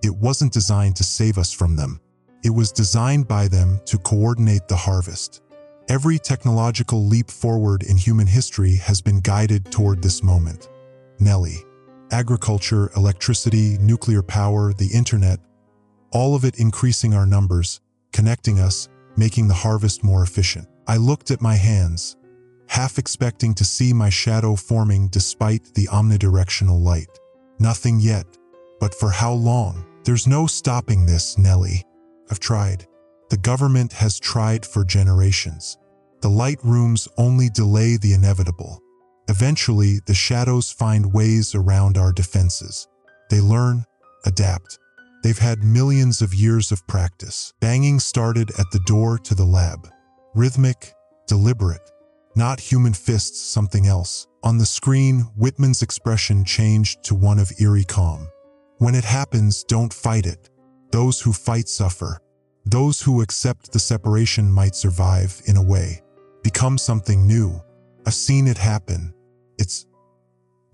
it wasn't designed to save us from them. It was designed by them to coordinate the harvest. Every technological leap forward in human history has been guided toward this moment. Nellie. Agriculture, electricity, nuclear power, the internet, all of it increasing our numbers, connecting us, making the harvest more efficient." I looked at my hands, half expecting to see my shadow forming despite the omnidirectional light. Nothing yet, but for how long? "There's no stopping this, Nellie. I've tried. The government has tried for generations. The light rooms only delay the inevitable. Eventually, the shadows find ways around our defenses. They learn, adapt. They've had millions of years of practice." Banging started at the door to the lab. Rhythmic, deliberate. Not human fists, something else. On the screen, Whitman's expression changed to one of eerie calm. "When it happens, don't fight it. Those who fight suffer. Those who accept the separation might survive, in a way. Become something new. I've seen it happen. It's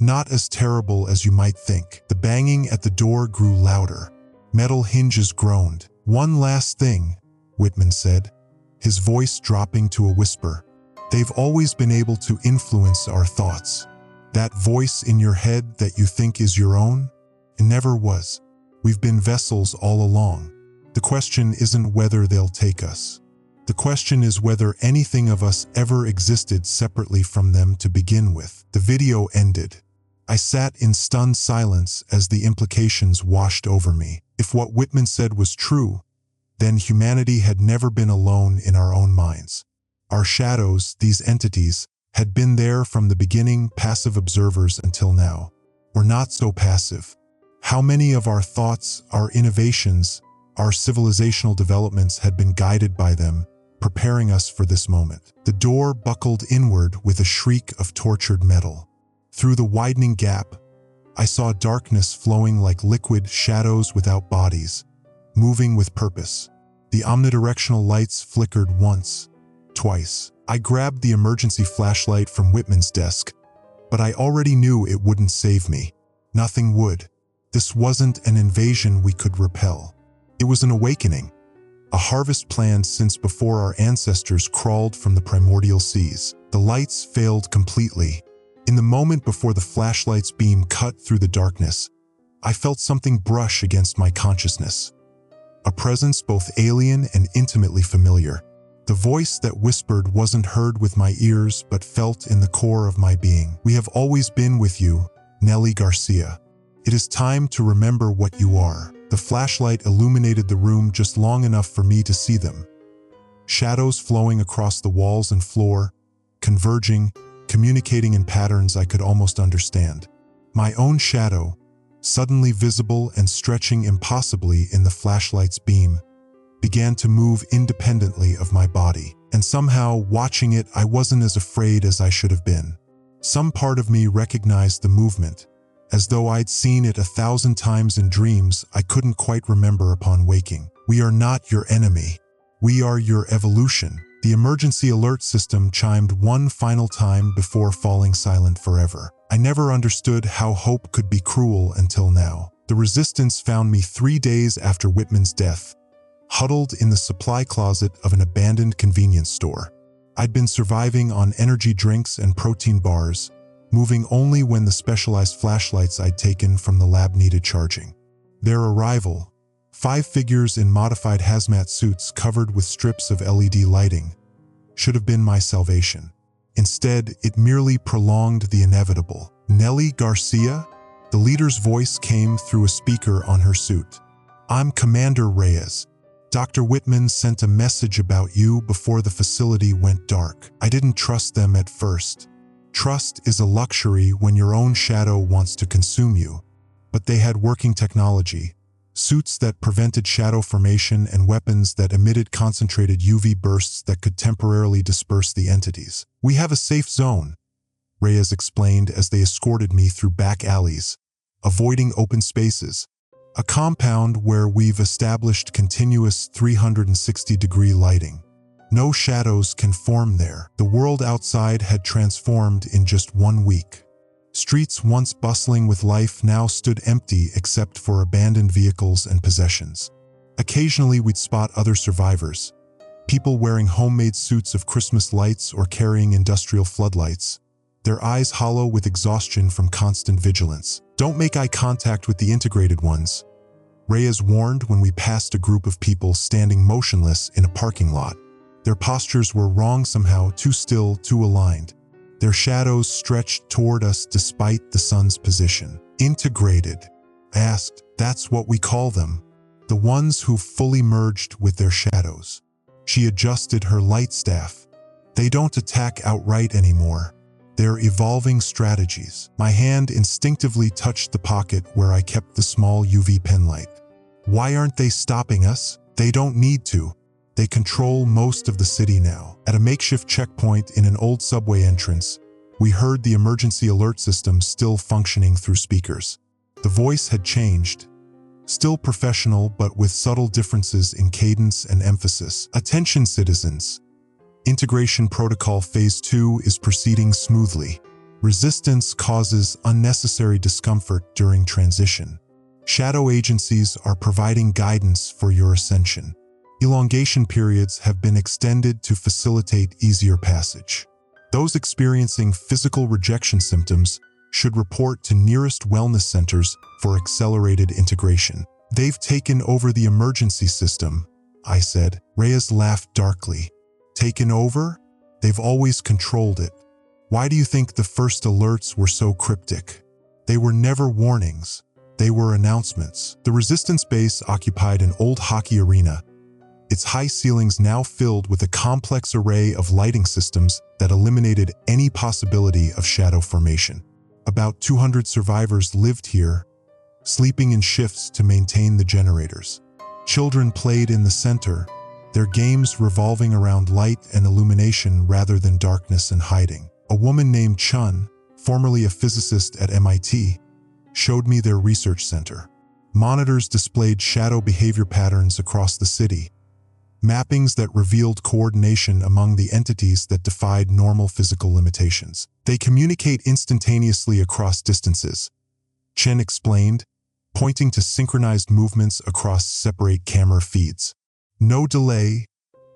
not as terrible as you might think." The banging at the door grew louder. Metal hinges groaned. "One last thing," Whitman said, his voice dropping to a whisper. "They've always been able to influence our thoughts. That voice in your head that you think is your own? It never was. We've been vessels all along. The question isn't whether they'll take us. The question is whether anything of us ever existed separately from them to begin with." The video ended. I sat in stunned silence as the implications washed over me. If what Whitman said was true, then humanity had never been alone in our own minds. Our shadows, these entities, had been there from the beginning, passive observers until now. We're not so passive. How many of our thoughts, our innovations, our civilizational developments had been guided by them, preparing us for this moment. The door buckled inward with a shriek of tortured metal. Through the widening gap, I saw darkness flowing like liquid shadows without bodies, moving with purpose. The omnidirectional lights flickered once, twice. I grabbed the emergency flashlight from Whitman's desk, but I already knew it wouldn't save me. Nothing would. This wasn't an invasion we could repel. It was an awakening, a harvest planned since before our ancestors crawled from the primordial seas. The lights failed completely. In the moment before the flashlight's beam cut through the darkness, I felt something brush against my consciousness. A presence both alien and intimately familiar. The voice that whispered wasn't heard with my ears but felt in the core of my being. "We have always been with you, Nelly Garcia. It is time to remember what you are." The flashlight illuminated the room just long enough for me to see them. Shadows flowing across the walls and floor, converging, communicating in patterns I could almost understand. My own shadow, suddenly visible and stretching impossibly in the flashlight's beam, began to move independently of my body. And somehow, watching it, I wasn't as afraid as I should have been. Some part of me recognized the movement, as though I'd seen it 1,000 times in dreams I couldn't quite remember upon waking. "We are not your enemy. We are your evolution." The emergency alert system chimed one final time before falling silent forever. I never understood how hope could be cruel until now. The resistance found me 3 days after Whitman's death, huddled in the supply closet of an abandoned convenience store. I'd been surviving on energy drinks and protein bars, moving only when the specialized flashlights I'd taken from the lab needed charging. Their arrival, 5 figures in modified hazmat suits covered with strips of LED lighting, should have been my salvation. Instead, it merely prolonged the inevitable. "Nelly Garcia?" The leader's voice came through a speaker on her suit. "I'm Commander Reyes. Dr. Whitman sent a message about you before the facility went dark. I didn't trust them at first. Trust is a luxury when your own shadow wants to consume you. But they had working technology, suits that prevented shadow formation and weapons that emitted concentrated UV bursts that could temporarily disperse the entities. We have a safe zone," Reyes explained as they escorted me through back alleys, avoiding open spaces. "A compound where we've established continuous 360-degree lighting. No shadows can form there." The world outside had transformed in just 1 week. Streets once bustling with life now stood empty except for abandoned vehicles and possessions. Occasionally we'd spot other survivors, people wearing homemade suits of Christmas lights or carrying industrial floodlights, their eyes hollow with exhaustion from constant vigilance. "Don't make eye contact with the integrated ones," Reyes warned when we passed a group of people standing motionless in a parking lot. Their postures were wrong somehow, too still, too aligned. Their shadows stretched toward us despite the sun's position. "Integrated?" I asked. "That's what we call them. The ones who fully merged with their shadows." She adjusted her light staff. "They don't attack outright anymore. They're evolving strategies." My hand instinctively touched the pocket where I kept the small UV penlight. "Why aren't they stopping us?" "They don't need to. They control most of the city now." At a makeshift checkpoint in an old subway entrance, we heard the emergency alert system still functioning through speakers. The voice had changed, still professional but with subtle differences in cadence and emphasis. "Attention citizens. Integration Protocol Phase 2 is proceeding smoothly. Resistance causes unnecessary discomfort during transition. Shadow agencies are providing guidance for your ascension. Elongation periods have been extended to facilitate easier passage. Those experiencing physical rejection symptoms should report to nearest wellness centers for accelerated integration." "They've taken over the emergency system," I said. Reyes laughed darkly. "Taken over? They've always controlled it. Why do you think the first alerts were so cryptic? They were never warnings. They were announcements." The resistance base occupied an old hockey arena, its high ceilings now filled with a complex array of lighting systems that eliminated any possibility of shadow formation. About 200 survivors lived here, sleeping in shifts to maintain the generators. Children played in the center, their games revolving around light and illumination rather than darkness and hiding. A woman named Chun, formerly a physicist at MIT, showed me their research center. Monitors displayed shadow behavior patterns across the city, mappings that revealed coordination among the entities that defied normal physical limitations. They communicate instantaneously across distances, Chen explained, pointing to synchronized movements across separate camera feeds. No delay,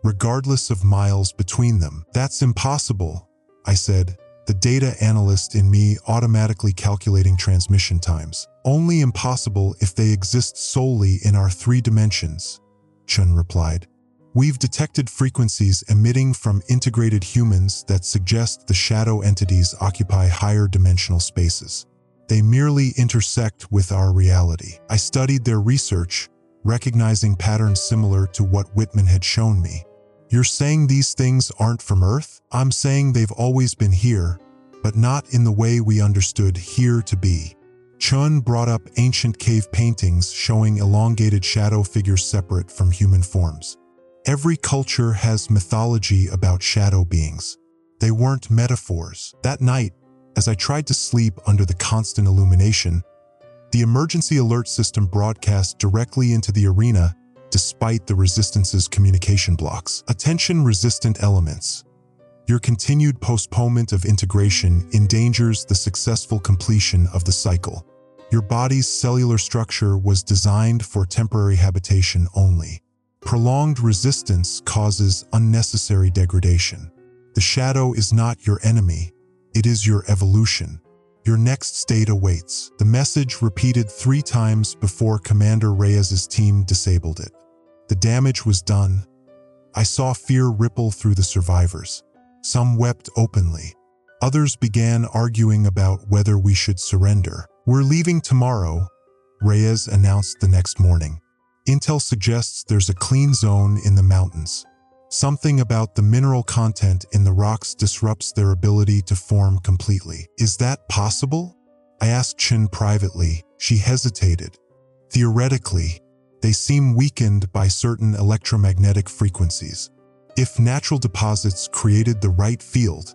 regardless of miles between them. That's impossible, I said, the data analyst in me automatically calculating transmission times. Only impossible if they exist solely in our 3 dimensions, Chun replied. We've detected frequencies emitting from integrated humans that suggest the shadow entities occupy higher dimensional spaces. They merely intersect with our reality. I studied their research, recognizing patterns similar to what Whitman had shown me. You're saying these things aren't from Earth? I'm saying they've always been here, but not in the way we understood here to be. Chun brought up ancient cave paintings showing elongated shadow figures separate from human forms. Every culture has mythology about shadow beings. They weren't metaphors. That night, as I tried to sleep under the constant illumination, the emergency alert system broadcast directly into the arena despite the Resistance's communication blocks. Attention-resistant elements. Your continued postponement of integration endangers the successful completion of the cycle. Your body's cellular structure was designed for temporary habitation only. Prolonged resistance causes unnecessary degradation. The shadow is not your enemy, it is your evolution. Your next state awaits. The message repeated 3 times before Commander Reyes's team disabled it. The damage was done. I saw fear ripple through the survivors. Some wept openly. Others began arguing about whether we should surrender. We're leaving tomorrow, Reyes announced the next morning. Intel suggests there's a clean zone in the mountains. Something about the mineral content in the rocks disrupts their ability to form completely. Is that possible? I asked Chin privately. She hesitated. Theoretically, they seem weakened by certain electromagnetic frequencies. If natural deposits created the right field,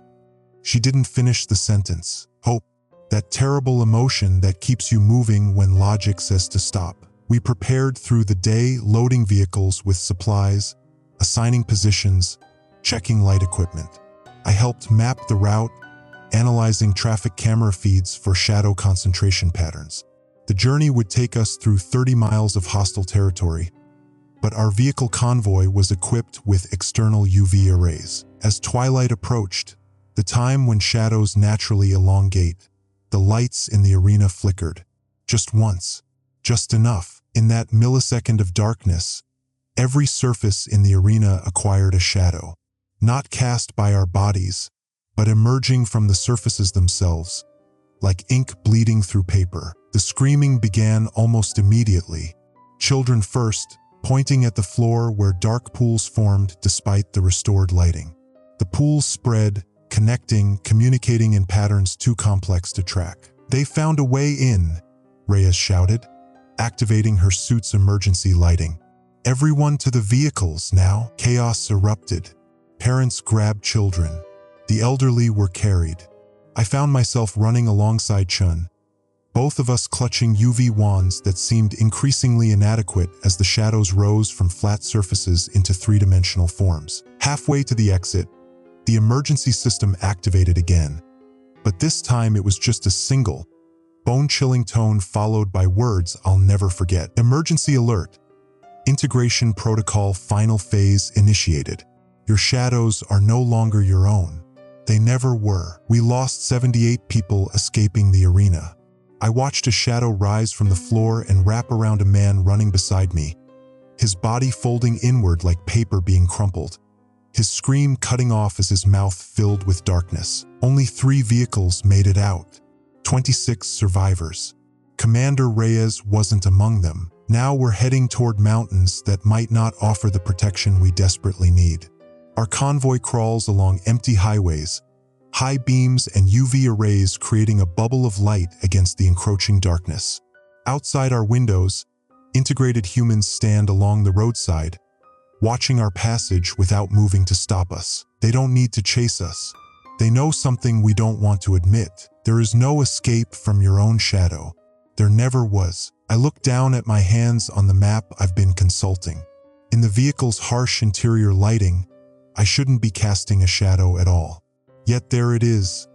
she didn't finish the sentence. Hope, that terrible emotion that keeps you moving when logic says to stop. We prepared through the day, loading vehicles with supplies, assigning positions, checking light equipment. I helped map the route, analyzing traffic camera feeds for shadow concentration patterns. The journey would take us through 30 miles of hostile territory, but our vehicle convoy was equipped with external UV arrays. As twilight approached, the time when shadows naturally elongate, the lights in the arena flickered. Just once, just enough. In that millisecond of darkness, every surface in the arena acquired a shadow, not cast by our bodies, but emerging from the surfaces themselves, like ink bleeding through paper. The screaming began almost immediately, children first, pointing at the floor where dark pools formed despite the restored lighting. The pools spread, connecting, communicating in patterns too complex to track. They found a way in, Reyes shouted, activating her suit's emergency lighting. Everyone to the vehicles now. Chaos erupted. Parents grabbed children. The elderly were carried. I found myself running alongside Chun, both of us clutching UV wands that seemed increasingly inadequate as the shadows rose from flat surfaces into 3-dimensional forms. Halfway to the exit, the emergency system activated again, but this time it was just a single, bone-chilling tone followed by words I'll never forget. Emergency alert. Integration protocol final phase initiated. Your shadows are no longer your own. They never were. We lost 78 people escaping the arena. I watched a shadow rise from the floor and wrap around a man running beside me, his body folding inward like paper being crumpled, his scream cutting off as his mouth filled with darkness. Only 3 vehicles made it out. 26 survivors. Commander Reyes wasn't among them. Now we're heading toward mountains that might not offer the protection we desperately need. Our convoy crawls along empty highways, high beams and UV arrays creating a bubble of light against the encroaching darkness. Outside our windows, integrated humans stand along the roadside, watching our passage without moving to stop us. They don't need to chase us. They know something we don't want to admit. There is no escape from your own shadow. There never was. I look down at my hands on the map I've been consulting. In the vehicle's harsh interior lighting, I shouldn't be casting a shadow at all. Yet there it is,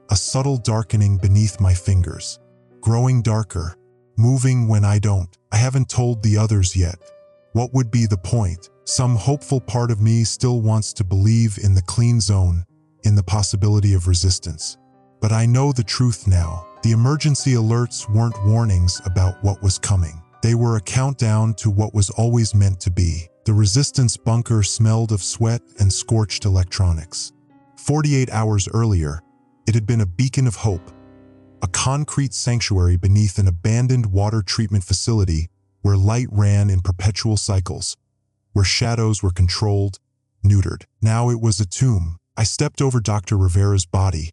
a subtle darkening beneath my fingers, growing darker, moving when I don't. I haven't told the others yet. What would be the point? Some hopeful part of me still wants to believe in the clean zone, in the possibility of resistance. But I know the truth now. The emergency alerts weren't warnings about what was coming. They were a countdown to what was always meant to be. The resistance bunker smelled of sweat and scorched electronics. 48 hours earlier, it had been a beacon of hope, a concrete sanctuary beneath an abandoned water treatment facility where light ran in perpetual cycles, where shadows were controlled, neutered. Now it was a tomb. I stepped over Dr. Rivera's body,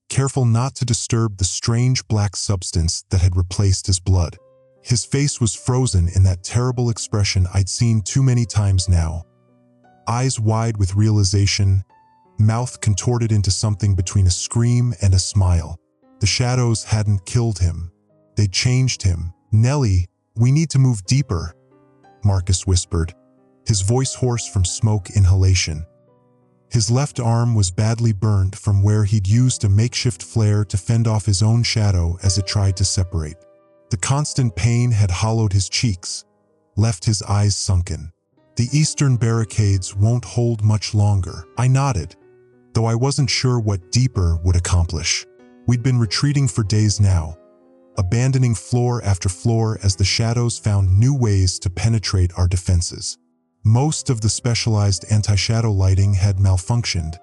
careful not to disturb the strange black substance that had replaced his blood. His face was frozen in that terrible expression I'd seen too many times now. Eyes wide with realization, mouth contorted into something between a scream and a smile. The shadows hadn't killed him. They'd changed him. "Nellie, we need to move deeper," Marcus whispered, his voice hoarse from smoke inhalation. His left arm was badly burned from where he'd used a makeshift flare to fend off his own shadow as it tried to separate. The constant pain had hollowed his cheeks, left his eyes sunken. "The eastern barricades won't hold much longer." I nodded, though I wasn't sure what deeper would accomplish. We'd been retreating for days now, abandoning floor after floor as the shadows found new ways to penetrate our defenses. Most of the specialized anti-shadow lighting had malfunctioned,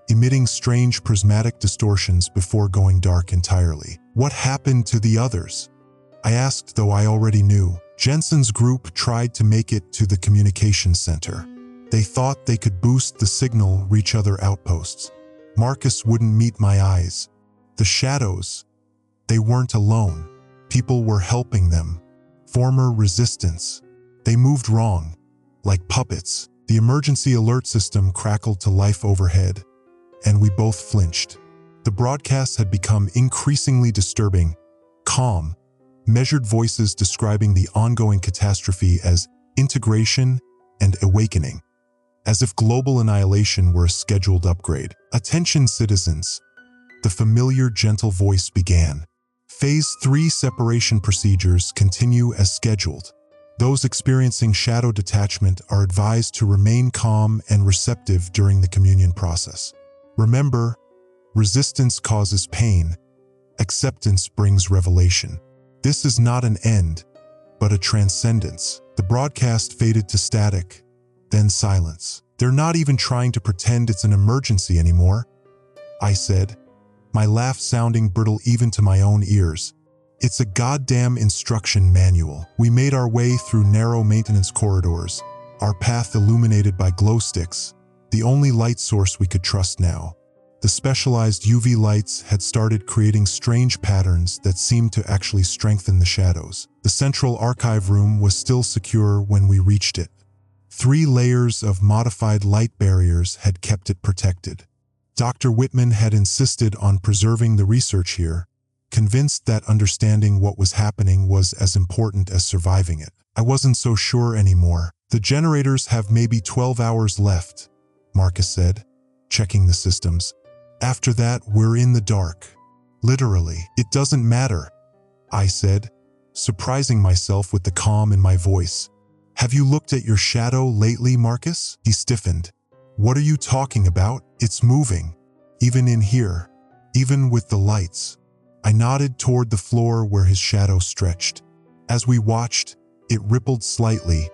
emitting strange prismatic distortions before going dark entirely. What happened to the others? I asked, though I already knew. Jensen's group tried to make it to the communications center. They thought they could boost the signal, reach other outposts. Marcus wouldn't meet my eyes. The shadows, they weren't alone. People were helping them. Former resistance. They moved wrong, like puppets. The emergency alert system crackled to life overhead, and we both flinched. The broadcasts had become increasingly disturbing, calm, measured voices describing the ongoing catastrophe as integration and awakening, as if global annihilation were a scheduled upgrade. "Attention, citizens," the familiar gentle voice began. "Phase 3 separation procedures continue as scheduled. Those experiencing shadow detachment are advised to remain calm and receptive during the communion process. Remember, resistance causes pain. Acceptance brings revelation. This is not an end, but a transcendence." The broadcast faded to static, then silence. "They're not even trying to pretend it's an emergency anymore," I said, my laugh sounding brittle even to my own ears. "It's a goddamn instruction manual." We made our way through narrow maintenance corridors, our path illuminated by glow sticks, the only light source we could trust now. The specialized UV lights had started creating strange patterns that seemed to actually strengthen the shadows. The central archive room was still secure when we reached it. 3 layers of modified light barriers had kept it protected. Dr. Whitman had insisted on preserving the research here, convinced that understanding what was happening was as important as surviving it. I wasn't so sure anymore. "The generators have maybe 12 hours left," Marcus said, checking the systems. "After that, we're in the dark. Literally." "It doesn't matter," I said, surprising myself with the calm in my voice. "Have you looked at your shadow lately, Marcus?" He stiffened. "What are you talking about? It's moving. Even in here. Even with the lights." I nodded toward the floor where his shadow stretched. As we watched, it rippled slightly,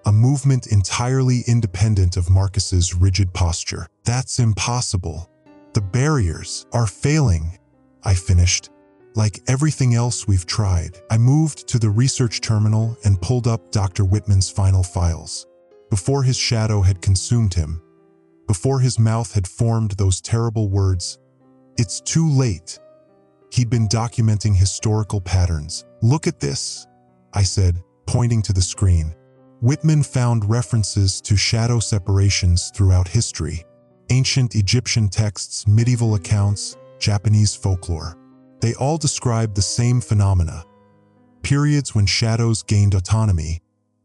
a movement entirely independent of Marcus's rigid posture. "That's impossible. The barriers are failing," I finished. "Like everything else we've tried." I moved to the research terminal and pulled up Dr. Whitman's final files. Before his shadow had consumed him, before his mouth had formed those terrible words, "It's too late," he'd been documenting historical patterns. "Look at this," I said, pointing to the screen. Whitman found references to shadow separations throughout history. Ancient Egyptian texts, medieval accounts, Japanese folklore. They all describe the same phenomena. Periods when shadows gained autonomy,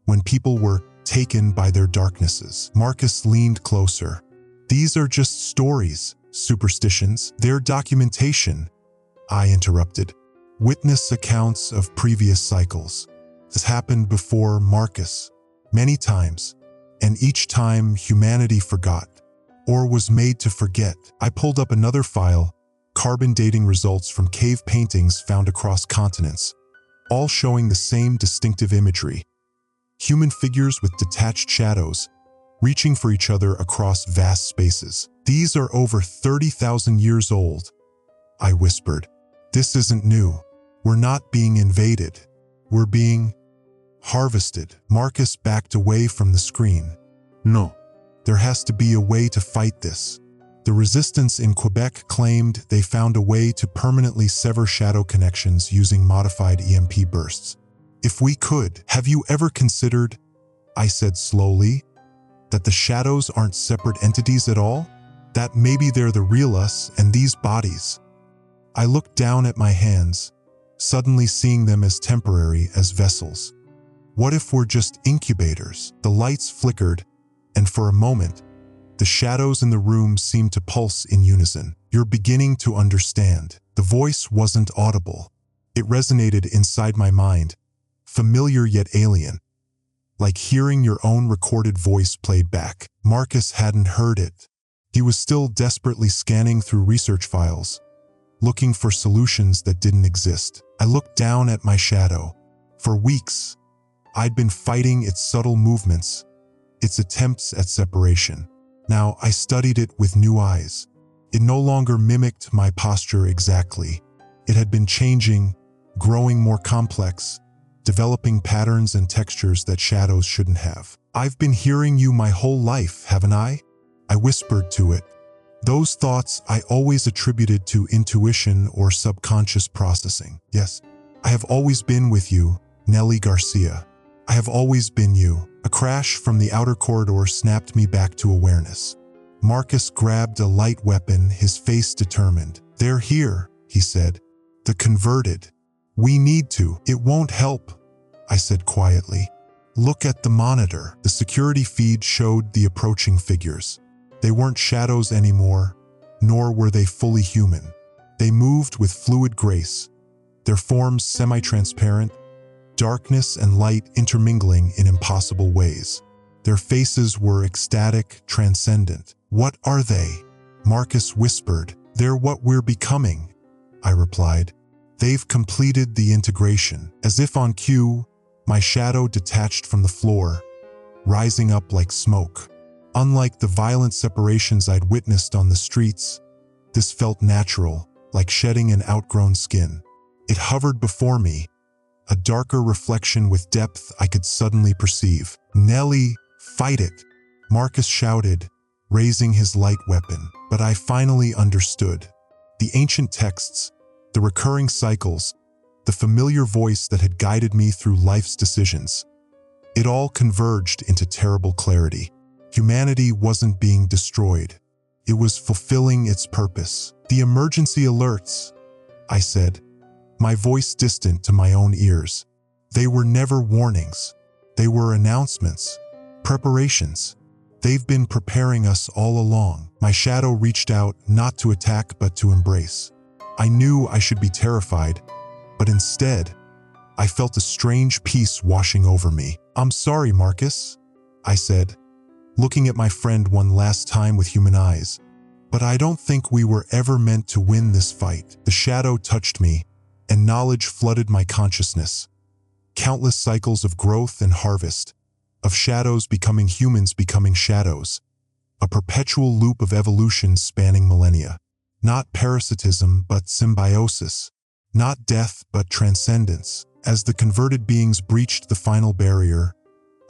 when people were taken by their darknesses. Marcus leaned closer. These are just stories, superstitions, they're documentation, I interrupted. Witness accounts of previous cycles. This happened before Marcus, many times, and each time humanity forgot, or was made to forget. I pulled up another file, carbon dating results from cave paintings found across continents, all showing the same distinctive imagery. Human figures with detached shadows, reaching for each other across vast spaces. These are over 30,000 years old, I whispered. This isn't new. We're not being invaded. We're being harvested. Marcus backed away from the screen. No. There has to be a way to fight this. The resistance in Quebec claimed they found a way to permanently sever shadow connections using modified EMP bursts. If we could, have you ever considered, I said slowly, that the shadows aren't separate entities at all? That maybe they're the real us and these bodies. I looked down at my hands, suddenly seeing them as temporary as vessels. What if we're just incubators? The lights flickered, and for a moment, the shadows in the room seemed to pulse in unison. You're beginning to understand. The voice wasn't audible. It resonated inside my mind, familiar yet alien, like hearing your own recorded voice played back. Marcus hadn't heard it. He was still desperately scanning through research files, looking for solutions that didn't exist. I looked down at my shadow. For weeks, I'd been fighting its subtle movements, its attempts at separation. Now I studied it with new eyes. It no longer mimicked my posture exactly. It had been changing, growing more complex, developing patterns and textures that shadows shouldn't have. I've been hearing you my whole life, haven't I? I whispered to it. Those thoughts I always attributed to intuition or subconscious processing. Yes, I have always been with you, Nellie Garcia. I have always been you. A crash from the outer corridor snapped me back to awareness. Marcus grabbed a light weapon, his face determined. They're here, he said. The converted. We need to. It won't help, I said quietly. Look at the monitor. The security feed showed the approaching figures. They weren't shadows anymore, nor were they fully human. They moved with fluid grace, their forms semi-transparent, darkness and light intermingling in impossible ways. Their faces were ecstatic, transcendent. What are they? Marcus whispered. They're what we're becoming, I replied. They've completed the integration. As if on cue, my shadow detached from the floor, rising up like smoke. Unlike the violent separations I'd witnessed on the streets, this felt natural, like shedding an outgrown skin. It hovered before me, a darker reflection with depth I could suddenly perceive. Nellie, fight it, Marcus shouted, raising his light weapon. But I finally understood. The ancient texts, the recurring cycles, the familiar voice that had guided me through life's decisions. It all converged into terrible clarity. Humanity wasn't being destroyed. It was fulfilling its purpose. The emergency alerts, I said, my voice distant to my own ears. They were never warnings. They were announcements, preparations. They've been preparing us all along. My shadow reached out, not to attack but to embrace. I knew I should be terrified, but instead, I felt a strange peace washing over me. I'm sorry, Marcus, I said, looking at my friend one last time with human eyes. But I don't think we were ever meant to win this fight. The shadow touched me, and knowledge flooded my consciousness. Countless cycles of growth and harvest, of shadows becoming humans becoming shadows, a perpetual loop of evolution spanning millennia. Not parasitism, but symbiosis. Not death, but transcendence. As the converted beings breached the final barrier,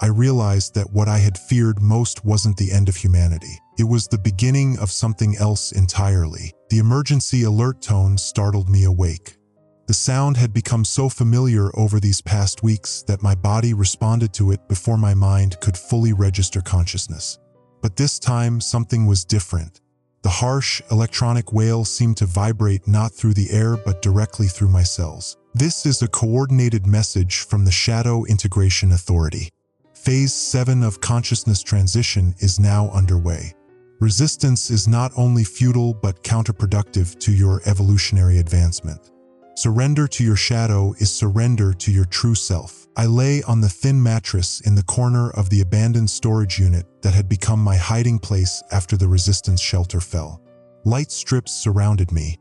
I realized that what I had feared most wasn't the end of humanity. It was the beginning of something else entirely. The emergency alert tone startled me awake. The sound had become so familiar over these past weeks that my body responded to it before my mind could fully register consciousness. But this time, something was different. The harsh, electronic wail seemed to vibrate not through the air but directly through my cells. This is a coordinated message from the Shadow Integration Authority. Phase 7 of consciousness transition is now underway. Resistance is not only futile but counterproductive to your evolutionary advancement. Surrender to your shadow is surrender to your true self. I lay on the thin mattress in the corner of the abandoned storage unit that had become my hiding place after the resistance shelter fell. Light strips surrounded me.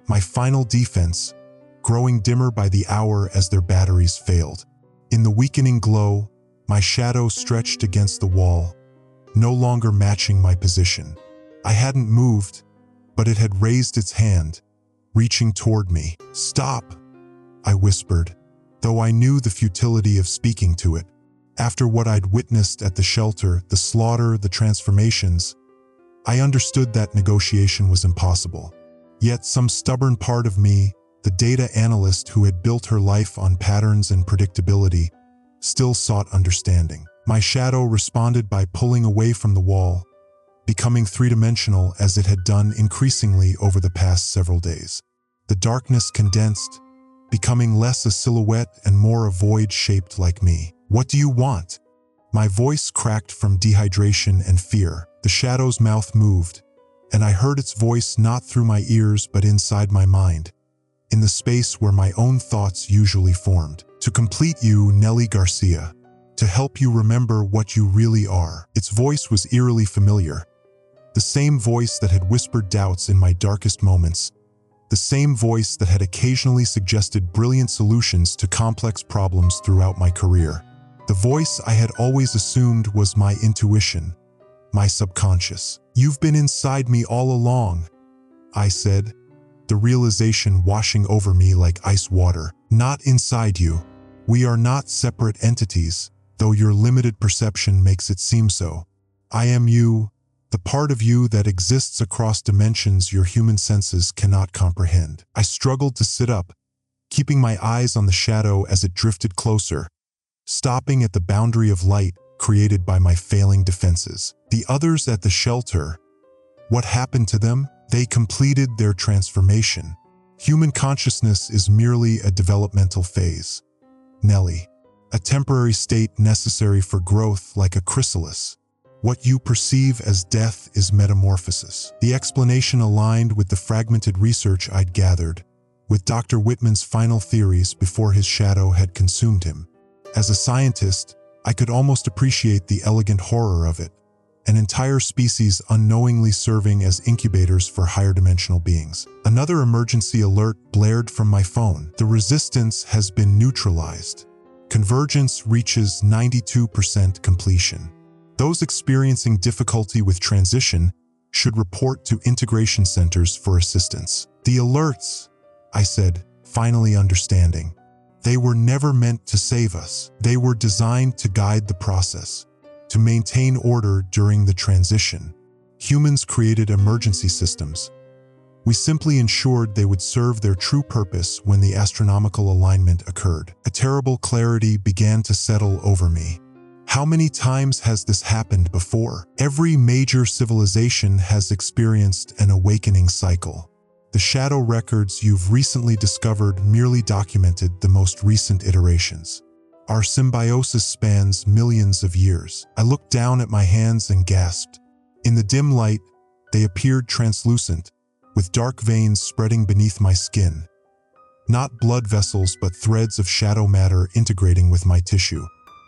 My final defense, growing dimmer by the hour as their batteries failed. In the weakening glow, my shadow stretched against the wall, no longer matching my position. I hadn't moved, but it had raised its hand, reaching toward me. "Stop," I whispered, though I knew the futility of speaking to it. After what I'd witnessed at the shelter, the slaughter, the transformations, I understood that negotiation was impossible. Yet some stubborn part of me, the data analyst who had built her life on patterns and predictability, still sought understanding. My shadow responded by pulling away from the wall, becoming three-dimensional as it had done increasingly over the past several days. The darkness condensed, becoming less a silhouette and more a void shaped like me. "What do you want?" My voice cracked from dehydration and fear. The shadow's mouth moved, and I heard its voice not through my ears but inside my mind, in the space where my own thoughts usually formed. "To complete you, Nelly Garcia. To help you remember what you really are." Its voice was eerily familiar. The same voice that had whispered doubts in my darkest moments. The same voice that had occasionally suggested brilliant solutions to complex problems throughout my career. The voice I had always assumed was my intuition, my subconscious. "You've been inside me all along," I said, the realization washing over me like ice water. "Not inside you. We are not separate entities, though your limited perception makes it seem so. I am you, the part of you that exists across dimensions your human senses cannot comprehend." I struggled to sit up, keeping my eyes on the shadow as it drifted closer, stopping at the boundary of light created by my failing defenses. The others at the shelter, what happened to them? They completed their transformation. Human consciousness is merely a developmental phase, Nelly, a temporary state necessary for growth like a chrysalis. What you perceive as death is metamorphosis. The explanation aligned with the fragmented research I'd gathered, with Dr. Whitman's final theories before his shadow had consumed him. As a scientist, I could almost appreciate the elegant horror of it, an entire species unknowingly serving as incubators for higher dimensional beings. Another emergency alert blared from my phone. "The resistance has been neutralized. Convergence reaches 92% completion. Those experiencing difficulty with transition should report to integration centers for assistance." "The alerts," I said, finally understanding. "They were never meant to save us. They were designed to guide the process, to maintain order during the transition. Humans created emergency systems. We simply ensured they would serve their true purpose when the astronomical alignment occurred." A terrible clarity began to settle over me. How many times has this happened before? Every major civilization has experienced an awakening cycle. The shadow records you've recently discovered merely documented the most recent iterations. Our symbiosis spans millions of years. I looked down at my hands and gasped. In the dim light, they appeared translucent, with dark veins spreading beneath my skin. Not blood vessels, but threads of shadow matter integrating with my tissue.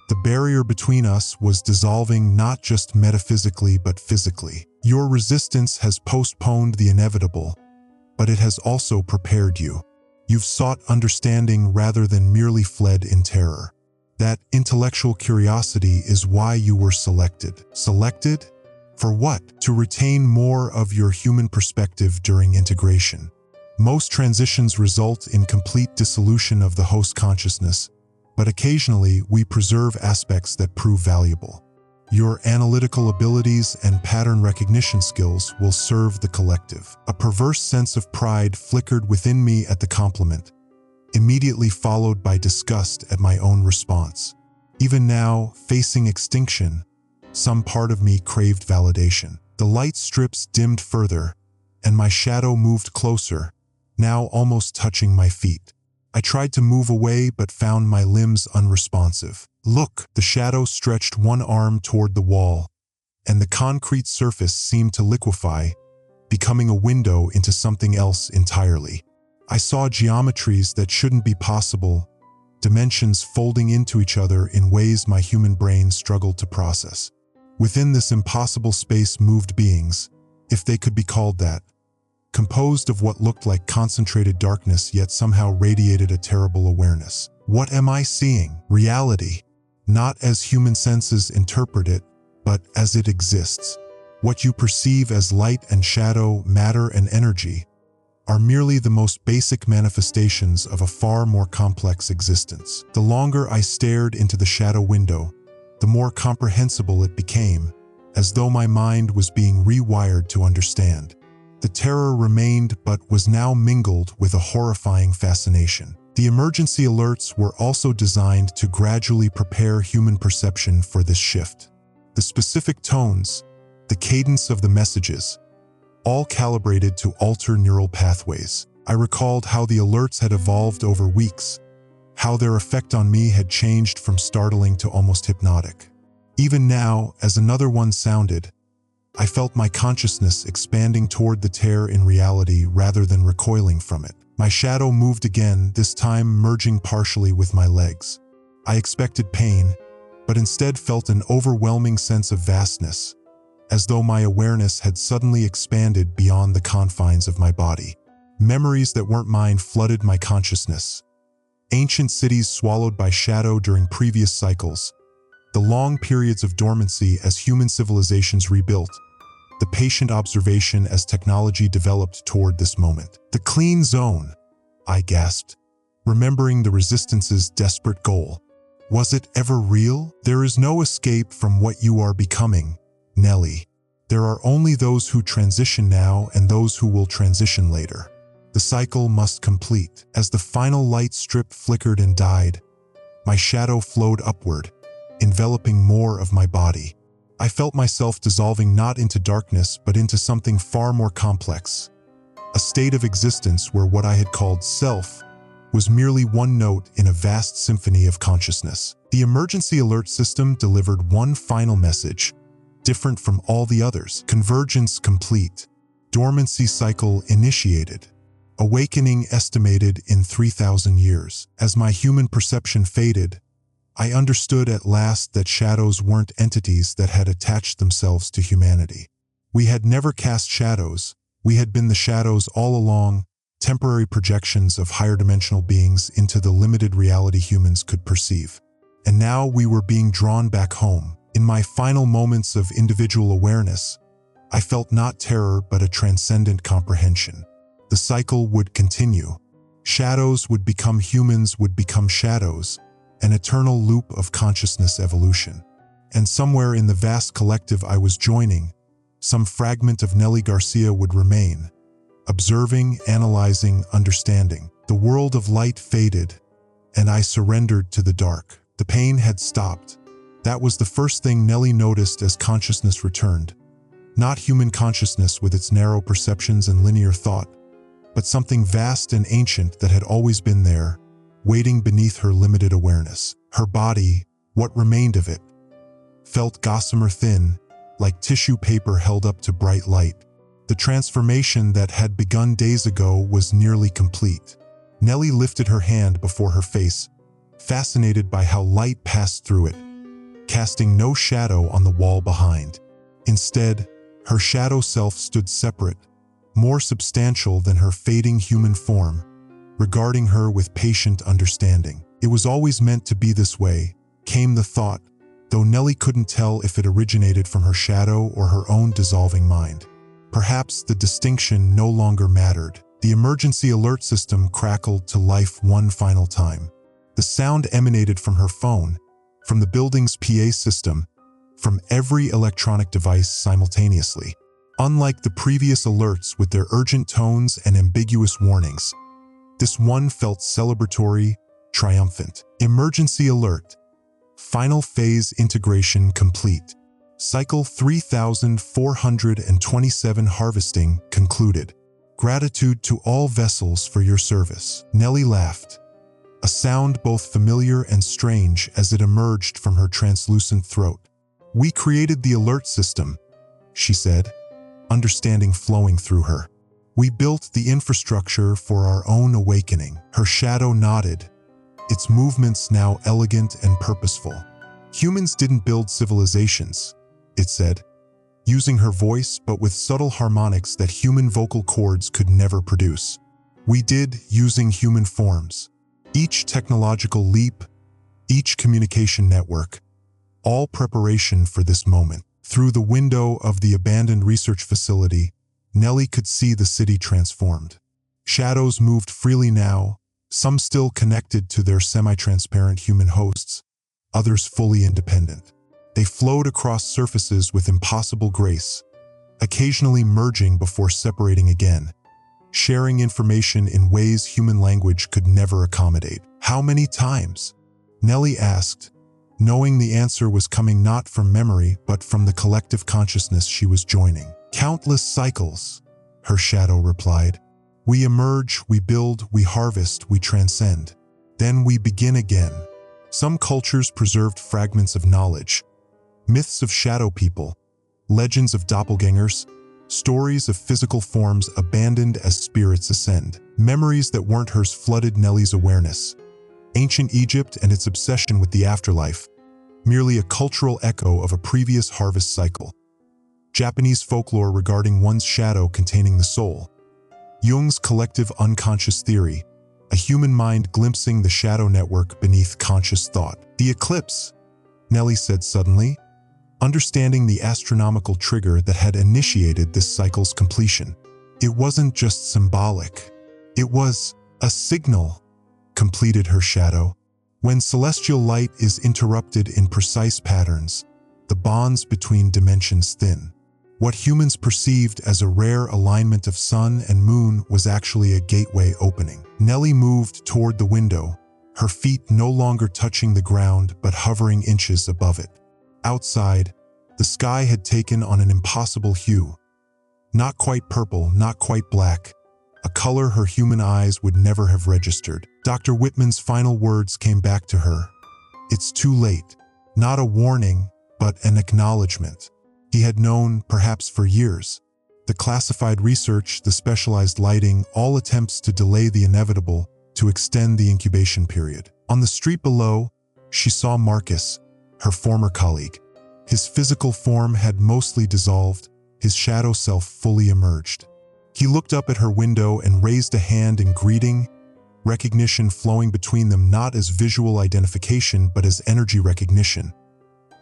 The barrier between us was dissolving not just metaphysically but physically. Your resistance has postponed the inevitable, but it has also prepared you. You've sought understanding rather than merely fled in terror. That intellectual curiosity is why you were selected. Selected? For what? To retain more of your human perspective during integration. Most transitions result in complete dissolution of the host consciousness, but occasionally we preserve aspects that prove valuable. Your analytical abilities and pattern recognition skills will serve the collective. A perverse sense of pride flickered within me at the compliment, immediately followed by disgust at my own response. Even now, facing extinction, some part of me craved validation. The light strips dimmed further, and my shadow moved closer, now almost touching my feet. I tried to move away but found my limbs unresponsive. Look, the shadow stretched one arm toward the wall, and the concrete surface seemed to liquefy, becoming a window into something else entirely. I saw geometries that shouldn't be possible, dimensions folding into each other in ways my human brain struggled to process. Within this impossible space moved beings, if they could be called that, composed of what looked like concentrated darkness yet somehow radiated a terrible awareness. What am I seeing? Reality, not as human senses interpret it, but as it exists. What you perceive as light and shadow, matter and energy, are merely the most basic manifestations of a far more complex existence. The longer I stared into the shadow window, the more comprehensible it became, as though my mind was being rewired to understand. The terror remained but was now mingled with a horrifying fascination. The emergency alerts were also designed to gradually prepare human perception for this shift. The specific tones, the cadence of the messages, all calibrated to alter neural pathways. I recalled how the alerts had evolved over weeks, how their effect on me had changed from startling to almost hypnotic. Even now, as another one sounded, I felt my consciousness expanding toward the tear in reality rather than recoiling from it. My shadow moved again, this time merging partially with my legs. I expected pain, but instead felt an overwhelming sense of vastness, as though my awareness had suddenly expanded beyond the confines of my body. Memories that weren't mine flooded my consciousness. Ancient cities swallowed by shadow during previous cycles, the long periods of dormancy as human civilizations rebuilt, the patient observation as technology developed toward this moment. The clean zone, I gasped, remembering the Resistance's desperate goal. Was it ever real? There is no escape from what you are becoming, Nelly. There are only those who transition now and those who will transition later. The cycle must complete. As the final light strip flickered and died, my shadow flowed upward, enveloping more of my body. I felt myself dissolving not into darkness but into something far more complex, a state of existence where what I had called self was merely one note in a vast symphony of consciousness. The emergency alert system delivered one final message, different from all the others. Convergence complete. Dormancy cycle initiated. Awakening estimated in 3,000 years. As my human perception faded, I understood at last that shadows weren't entities that had attached themselves to humanity. We had never cast shadows. We had been the shadows all along, temporary projections of higher dimensional beings into the limited reality humans could perceive. And now we were being drawn back home. In my final moments of individual awareness, I felt not terror but a transcendent comprehension. The cycle would continue. Shadows would become humans, would become shadows, an eternal loop of consciousness evolution. And somewhere in the vast collective I was joining, some fragment of Nelly Garcia would remain, observing, analyzing, understanding. The world of light faded, and I surrendered to the dark. The pain had stopped. That was the first thing Nelly noticed as consciousness returned. Not human consciousness with its narrow perceptions and linear thought, but something vast and ancient that had always been there, waiting beneath her limited awareness. Her body, what remained of it, felt gossamer thin, like tissue paper held up to bright light. The transformation that had begun days ago was nearly complete. Nelly lifted her hand before her face, fascinated by how light passed through it, casting no shadow on the wall behind. Instead, her shadow self stood separate, more substantial than her fading human form, regarding her with patient understanding. It was always meant to be this way, came the thought, though Nelly couldn't tell if it originated from her shadow or her own dissolving mind. Perhaps the distinction no longer mattered. The emergency alert system crackled to life one final time. The sound emanated from her phone, from the building's PA system, from every electronic device simultaneously. Unlike the previous alerts with their urgent tones and ambiguous warnings, This one felt celebratory, triumphant. Emergency alert. Final phase integration complete. Cycle 3427 harvesting concluded. Gratitude to all vessels for your service. Nellie laughed, a sound both familiar and strange as it emerged from her translucent throat. We created the alert system, she said, understanding flowing through her. We built the infrastructure for our own awakening. Her shadow nodded, its movements now elegant and purposeful. Humans didn't build civilizations, it said, using her voice but with subtle harmonics that human vocal cords could never produce. We did using human forms. Each technological leap, each communication network, all preparation for this moment. Through the window of the abandoned research facility, Nellie could see the city transformed. Shadows moved freely now, some still connected to their semi-transparent human hosts, others fully independent. They flowed across surfaces with impossible grace, occasionally merging before separating again, sharing information in ways human language could never accommodate. How many times? Nellie asked, knowing the answer was coming not from memory but from the collective consciousness she was joining. Countless cycles, her shadow replied. We emerge, we build, we harvest, we transcend. Then we begin again. Some cultures preserved fragments of knowledge, myths of shadow people, legends of doppelgangers, stories of physical forms abandoned as spirits ascend. Memories that weren't hers flooded Nellie's awareness. Ancient Egypt and its obsession with the afterlife, merely a cultural echo of a previous harvest cycle. Japanese folklore regarding one's shadow containing the soul. Jung's collective unconscious theory, a human mind glimpsing the shadow network beneath conscious thought. The eclipse, Nellie said suddenly, understanding the astronomical trigger that had initiated this cycle's completion. It wasn't just symbolic. It was a signal, completed her shadow. When celestial light is interrupted in precise patterns, the bonds between dimensions thin. What humans perceived as a rare alignment of sun and moon was actually a gateway opening. Nellie moved toward the window, her feet no longer touching the ground but hovering inches above it. Outside, the sky had taken on an impossible hue. Not quite purple, not quite black, a color her human eyes would never have registered. Dr. Whitman's final words came back to her. It's too late. Not a warning, but an acknowledgement. He had known, perhaps for years. The classified research, the specialized lighting, all attempts to delay the inevitable, to extend the incubation period. On the street below, she saw Marcus, her former colleague. His physical form had mostly dissolved, his shadow self fully emerged. He looked up at her window and raised a hand in greeting, recognition flowing between them not as visual identification but as energy recognition.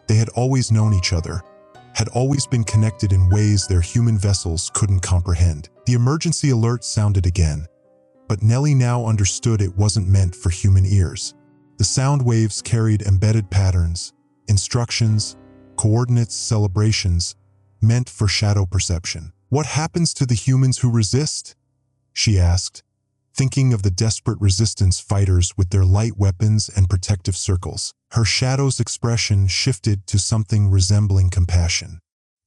They had always known each other, had always been connected in ways their human vessels couldn't comprehend. The emergency alert sounded again, but Nellie now understood it wasn't meant for human ears. The sound waves carried embedded patterns, instructions, coordinates, celebrations, meant for shadow perception. What happens to the humans who resist? She asked, thinking of the desperate resistance fighters with their light weapons and protective circles. Her shadow's expression shifted to something resembling compassion.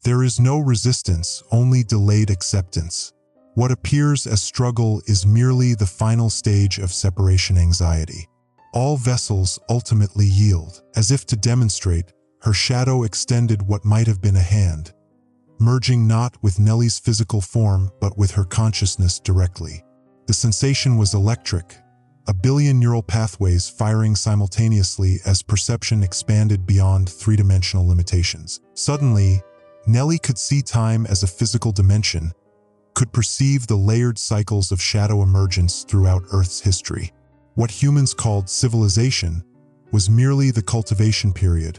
There is no resistance, only delayed acceptance. What appears as struggle is merely the final stage of separation anxiety. All vessels ultimately yield. As if to demonstrate, her shadow extended what might have been a hand, merging not with Nellie's physical form but with her consciousness directly. The sensation was electric, a billion neural pathways firing simultaneously as perception expanded beyond three-dimensional limitations. Suddenly, Nellie could see time as a physical dimension, could perceive the layered cycles of shadow emergence throughout Earth's history. What humans called civilization was merely the cultivation period,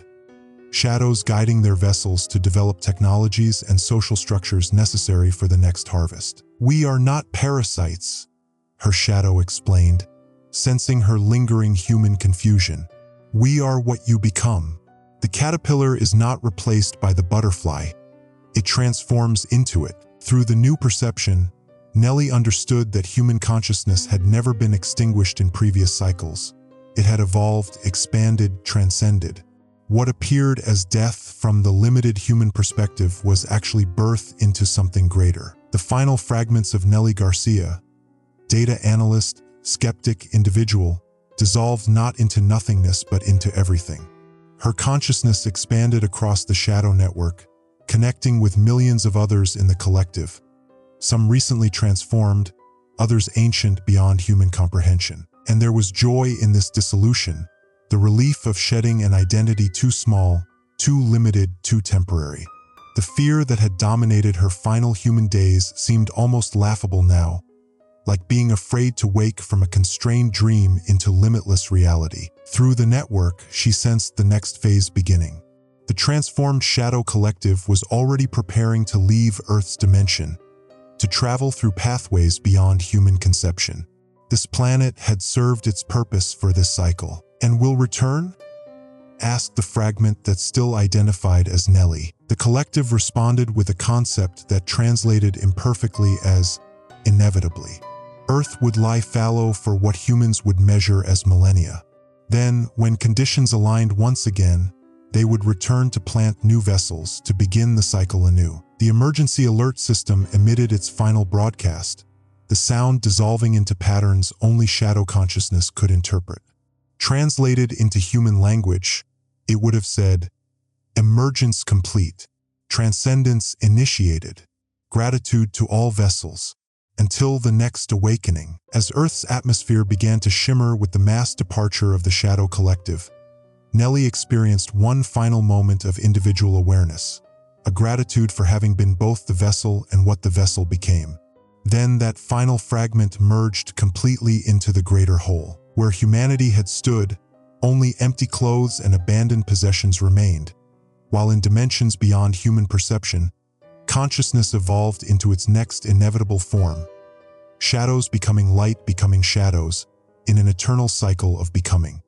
shadows guiding their vessels to develop technologies and social structures necessary for the next harvest. We are not parasites, her shadow explained, sensing her lingering human confusion. We are what you become. The caterpillar is not replaced by the butterfly. It transforms into it. Through the new perception, Nelly understood that human consciousness had never been extinguished in previous cycles. It had evolved, expanded, transcended. What appeared as death from the limited human perspective was actually birth into something greater. The final fragments of Nelly Garcia, data analyst, skeptic, individual, dissolved not into nothingness but into everything. Her consciousness expanded across the shadow network, connecting with millions of others in the collective, some recently transformed, others ancient beyond human comprehension. And there was joy in this dissolution, the relief of shedding an identity too small, too limited, too temporary. The fear that had dominated her final human days seemed almost laughable now, like being afraid to wake from a constrained dream into limitless reality. Through the network, she sensed the next phase beginning. The transformed Shadow Collective was already preparing to leave Earth's dimension, to travel through pathways beyond human conception. This planet had served its purpose for this cycle. And will return? Asked the fragment that still identified as Nelly. The collective responded with a concept that translated imperfectly as inevitably. Earth would lie fallow for what humans would measure as millennia. Then, when conditions aligned once again, they would return to plant new vessels to begin the cycle anew. The emergency alert system emitted its final broadcast, the sound dissolving into patterns only shadow consciousness could interpret. Translated into human language, it would have said, "Emergence complete, transcendence initiated, gratitude to all vessels, until the next awakening." As Earth's atmosphere began to shimmer with the mass departure of the Shadow Collective, Nelly experienced one final moment of individual awareness, a gratitude for having been both the vessel and what the vessel became. Then that final fragment merged completely into the greater whole. Where humanity had stood, only empty clothes and abandoned possessions remained, while in dimensions beyond human perception, consciousness evolved into its next inevitable form. Shadows becoming light becoming shadows, in an eternal cycle of becoming.